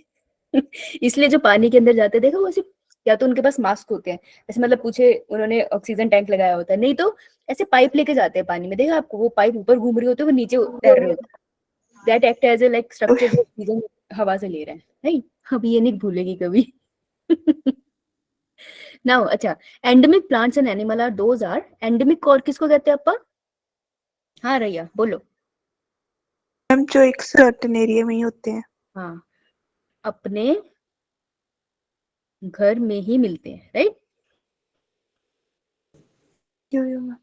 इसलिए जो पानी के अंदर जाते देखो वो ऐसे, या तो उनके पास मास्क होते हैं ऐसे, मतलब पूछे उन्होंने ऑक्सीजन टैंक लगाया होता है, नहीं तो ऐसे पाइप लेके जाते हैं पानी में। देखा आपको? वो पाइप ऊपर घूम रही होती है, वो नीचे तैर रहे होते हैं। That act as a like structure जो ऑक्सीजन हवा से ले रहे हैं, राइट? अब ये नहीं भूलेगी कभी। नाउ अच्छा, endemic plants and animal are those are endemic, और किसको कहते हैं अपा? हाँ रैया बोलो। मैम जो एक सर्टेन एरिया में ही होते हैं। हाँ, अपने घर में ही मिलते हैं, राइट? यो मैम।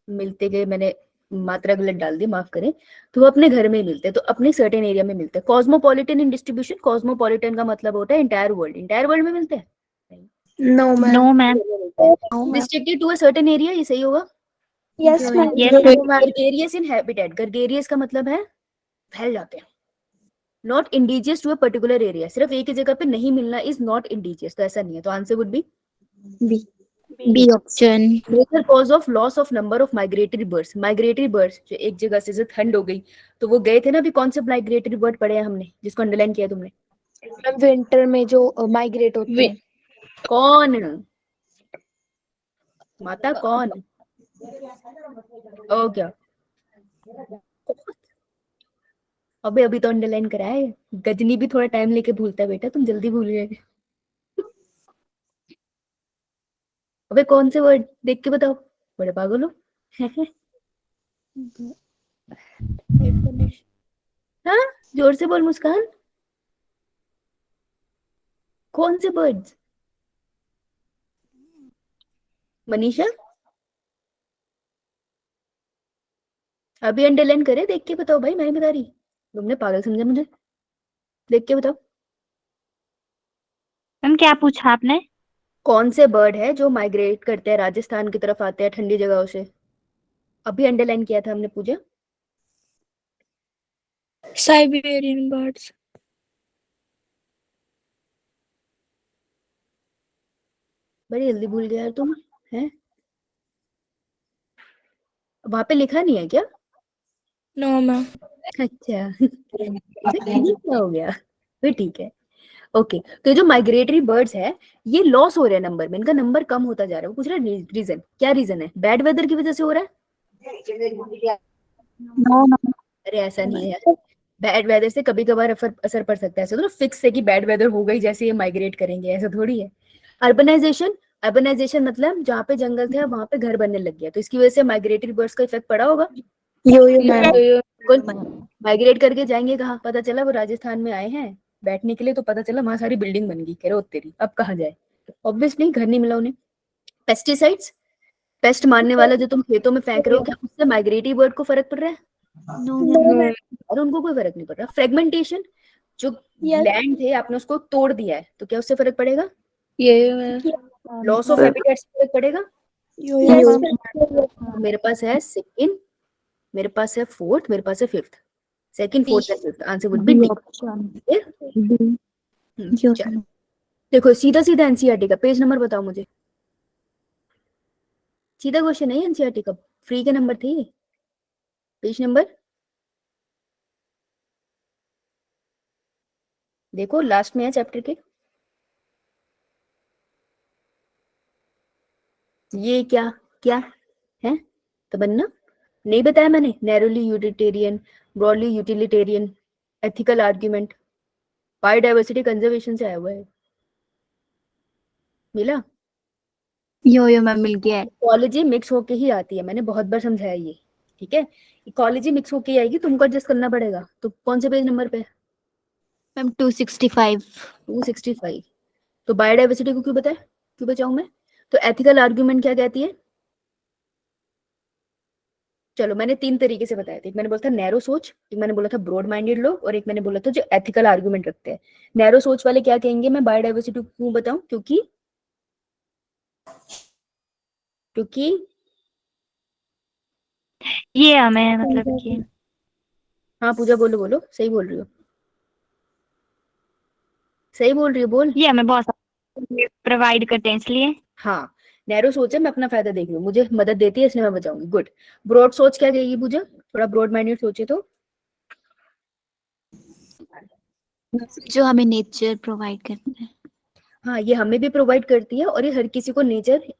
मिलते गए, मैंने मात्रा गलत डाल दी, माफ करें। तो वो अपने घर में ही मिलते हैं, तो अपने सर्टेन एरिया में मिलते हैं। कॉस्मोपॉलिटन इन डिस्ट्रीब्यूशन, कॉस्मोपॉलिटन का मतलब होता है इंटायर वर्ल्ड। इंटायर वर्ल्ड में मिलते हैं? No ma'am. No, ma'am. Restricted to a certain area, ये सही होगा? Yes ma'am. Yes, ma'am. Gregarious in habitat, gregarious का मतलब है फैल जाते हैं। Not indigenous to a particular area, सिर्फ एक ही जगह पे नहीं मिलना इज नॉट इंडिजियस, तो ऐसा नहीं है। तो answer would be B. B option. Major cause of loss of number of migratory birds. Migratory birds जो एक जगह से ठंड हो गई तो वो गए थे ना, अभी कौन से माइग्रेटरी बर्ड पढ़े हैं हमने जिसको अंडरलाइन किया तुमने? मैम विंटर में जो माइग्रेट होते हैं। कौन माता, कौन? ओ क्या, अबे अभी तो अंडरलाइन करा है। गजनी भी थोड़ा टाइम लेके भूलता है बेटा, तुम जल्दी भूल गए। अबे कौन से वर्ड देख के बताओ, बड़े पागल हो। हाँ, जोर से बोल मुस्कान, कौन से बर्ड्स? मनीषा अभी अंडरलाइन करे, देख के बताओ भाई, मैं नहीं बता रही, तुमने पागल समझा मुझे। देख के बताओ मैम क्या पूछा आपने? कौन से बर्ड है जो माइग्रेट करते हैं, राजस्थान की तरफ आते हैं ठंडी जगहों से। अभी अंडरलाइन किया था हमने, पूजा। Siberian birds. बड़ी जल्दी भूल गया यार तुम, हैं? वहां पे लिखा नहीं है क्या? No ma'am. अच्छा। ये क्या हो गया? फिर ठीक है, ओके। तो जो माइग्रेटरी बर्ड्स है ये लॉस हो रहे हैं नंबर में, इनका नंबर कम होता जा रहा है। वो पूछ रहा है रीजन क्या? रीजन है बैड वेदर की वजह से हो रहा है? No, no. अरे ऐसा नहीं है यार, बैड वेदर से कभी कभार असर पड़ सकता है, ऐसा तो फिक्स है कि बैड वेदर हो गई जैसे ये माइग्रेट करेंगे, ऐसा थोड़ी है। अर्बनाइजेशन, अर्बनाइजेशन मतलब जहाँ पे जंगल थे वहां पे घर बनने लग गया, तो इसकी वजह से माइग्रेटरी बर्ड्स का इफेक्ट पड़ा होगा। यो मैम। माइग्रेट करके जाएंगे कहाँ? पता चला वो राजस्थान में आए हैं बैठने के लिए, तो पता चला वहां सारी बिल्डिंग बन गई, कह रहे हो तेरी अब कहाँ जाए। ऑब्वियसली घर नहीं मिला उन्हें। पेस्टिसाइड्स, पेस्ट मारने वाला जो तुम खेतों में फेंक रहे हो, क्या उससे माइग्रेटरी बर्ड को फर्क पड़ रहा है? No, ma'am. और उनको कोई फर्क नहीं पड़ रहा। फ्रेगमेंटेशन, जो Yes. ग्लैंड थे आपने उसको तोड़ दिया है, तो क्या उससे फर्क पड़ेगा? ये मैम लॉस ऑफ एपिटाइट से फर्क पड़ेगा? यो Yes, मैम तो मेरे पास है सेकंड, मेरे पास है फोर्थ, मेरे पास है fifth. Second, fourth and fifth. Answer would B D. चलो देखो सीधा सीधा एनसीईआरटी का पेज नंबर बताओ मुझे. सीधा क्वेश्चन है एनसीईआरटी का, फ्री के नंबर थे ये. पेज नंबर देखो लास्ट में है चैप्टर के. ये क्या क्या है तबन्ना? नहीं बताया मैंने. Narrowly utilitarian, broadly utilitarian, ethical argument, biodiversity conservation से आया हुआ है. मिला? यो मैम मिल गया है। इकोलॉजी मिक्स होके ही आती है, मैंने बहुत बार समझाया ये. ठीक है, इकोलॉजी मिक्स होके ही आएगी, तुमको एडजस्ट करना पड़ेगा. तो कौन से पेज नंबर पे? मैम 265। 265. तो बायोडाइवर्सिटी को क्यों बताया, क्यों बचाऊं मैं? तो एथिकल आर्ग्यूमेंट क्या कहती है? चलो मैंने 3 तरीके से बताया था. एक मैंने बोला था नैरो सोच, एक मैंने बोला था ब्रॉड माइंडेड लोग, और एक मैंने बोला था जो एथिकल आर्ग्यूमेंट रखते हैं. नैरो सोच वाले क्या कहेंगे? मैं बायोडाइवर्सिटी क्यों बताऊं? क्योंकि ये हमें मतलब कि हाँ पूजा बोलो बोलो, सही बोल रही हो, सही बोल रही हो, बोल. ये हमें बहुत प्रोवाइड करते हैं इसलिए। हाँ नैरो सोच है, मैं अपना फायदा देख रही हूँ, मुझे मदद देती है इसलिए मैं बचाऊंगी. गुड. ब्रॉड सोच क्या कहेगी पूजा? थोड़ा ब्रॉड माइंडेड सोचे तो. जो हमें नेचर प्रोवाइड करता है। हाँ ये हमें भी प्रोवाइड करती है, और ये हर किसी को नेचर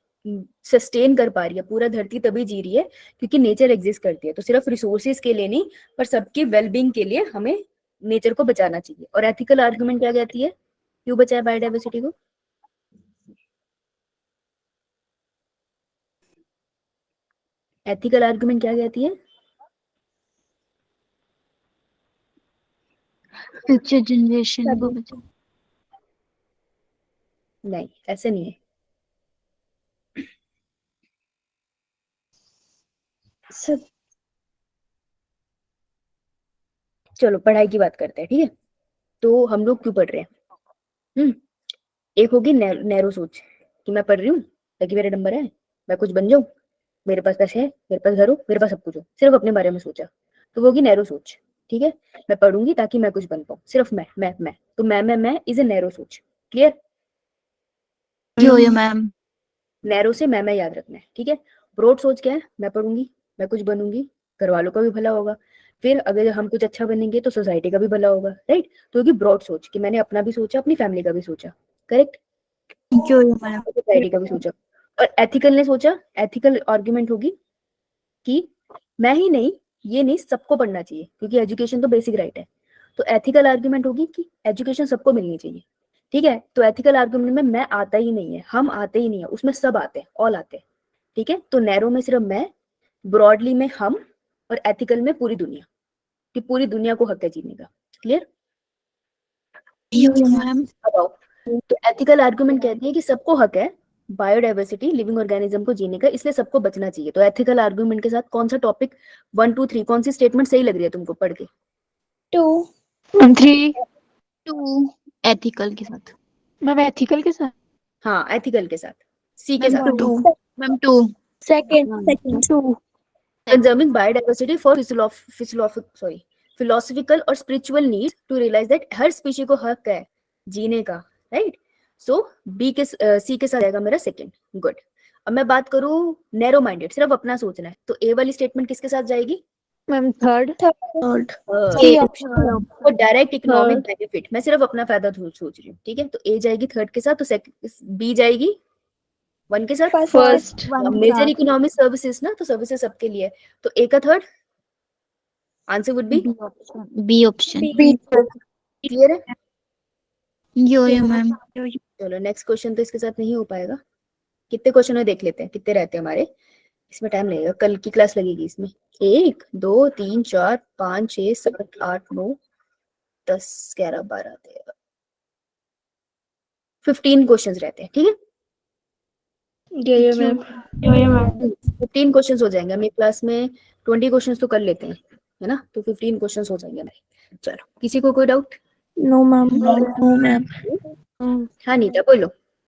सस्टेन कर पा रही है. पूरा धरती तभी जी रही है क्योंकि नेचर एग्जिस्ट करती है. तो सिर्फ रिसोर्सेज के लिए नहीं, पर सबकी वेलबींग के लिए हमें नेचर को बचाना चाहिए. और एथिकल आर्गुमेंट क्या कहती है? क्यों बचाए बायोडाइवर्सिटी को? एथिकल आर्गुमेंट क्या कहती है? फ्यूचर जनरेशन को बचा। नहीं ऐसे नहीं है. सब चलो पढ़ाई की बात करते हैं. ठीक है, तो हम लोग क्यों पढ़ रहे हैं? एक होगी नैरो सोच कि मैं पढ़ रही हूँ ताकि मेरे नंबर है, मैं कुछ बन जाऊं, मेरे पास पैसे है, मेरे पास घर हो, मेरे पास सब कुछ हो, सिर्फ अपने बारे में सोचा. तो वो होगी नैरो सोच. ठीक है, मैं पढ़ूंगी ताकि मैं कुछ बन पाऊं, सिर्फ मैं. तो मैं इज ए नैरो सोच. क्लियर? यो मैम। नैरो से मैं याद रखना है. ठीक है. ब्रॉड सोच क्या है? मैं पढ़ूंगी, मैं कुछ बनूंगी, घर वालों का भी भला होगा, फिर अगर हम कुछ अच्छा बनेंगे तो सोसाइटी का भी भला होगा. राइट? तो होगी ब्रॉड सोच कि मैंने अपना भी सोचा, अपनी फैमिली का भी सोचा. करेक्ट? यो मैम। सोसाइटी का भी सोचा. और एथिकल ने सोचा, एथिकल आर्ग्यूमेंट होगी कि मैं ही नहीं, ये नहीं, सबको पढ़ना चाहिए क्योंकि एजुकेशन तो बेसिक राइट है. तो एथिकल आर्ग्यूमेंट होगी कि एजुकेशन सबको मिलनी चाहिए. ठीक है, तो एथिकल आर्ग्यूमेंट में मैं आता ही नहीं है, हम आते ही नहीं है, उसमें सब आते हैं, ऑल आते हैं. ठीक है, तो नैरो में सिर्फ मैं, ब्रॉडली में हम, और एथिकल में पूरी दुनिया, कि पूरी दुनिया को हक है जीने का. क्लियर? यो मैम। अब आओ. तो एथिकल आर्गुमेंट कहती है कि सबको हक है बायोडाइवर्सिटी, लिविंग ऑर्गेनिज्म को जीने का, इसलिए सबको बचना चाहिए. तो एथिकल आर्गुमेंट के साथ कौन सा टॉपिक 1 2 3 कौन सी स्टेटमेंट सही लग रही है तुमको पढ़ के? 2 3 2 एथिकल के साथ। मैम एथिकल के साथ। हाँ एथिकल के साथ, सी के साथ. 2 ma'am 2 second 2 conserving biodiversity for philosophical और spiritual need to realise that हर स्पीशी को हक है जीने का. राइट? सो बी के सी के साथ जाएगा मेरा सेकंड. गुड. अब मैं बात करूं नैरो माइंडेड, सिर्फ अपना सोचना है, तो ए वाली स्टेटमेंट किसके साथ जाएगी? Ma'am third. तो डायरेक्ट इकोनॉमिक बेनिफिट, मैं सिर्फ अपना फायदा सोच रही हूँ. ठीक है, तो ए जाएगी थर्ड के साथ, तो बी जाएगी 1 के साथ. फर्स्ट मेजर इकोनॉमिक सर्विसेज ना, तो सर्विसेज सबके लिए. तो ए का third answer would be B option. Clear है? Yo ma'am. चलो नेक्स्ट क्वेश्चन तो इसके साथ नहीं हो पाएगा. कितने क्वेश्चन देख लेते हैं, कितने रहते हैं हमारे. इसमें टाइम लगेगा, कल की क्लास लगेगी इसमें. 1 2 3 4 5 6 7 8 9 10 11 12 13 15 क्वेश्चन रहते हैं. ठीक है, ये मैम 15 क्वेश्चन हो जाएंगे. हम एक क्लास में 20 क्वेश्चन तो कर लेते हैं, है ना, तो 15 क्वेश्चन हो जाएंगे हमारे. चलो किसी को कोई doubt? No ma'am no ma'am हाँ नीता बोलो.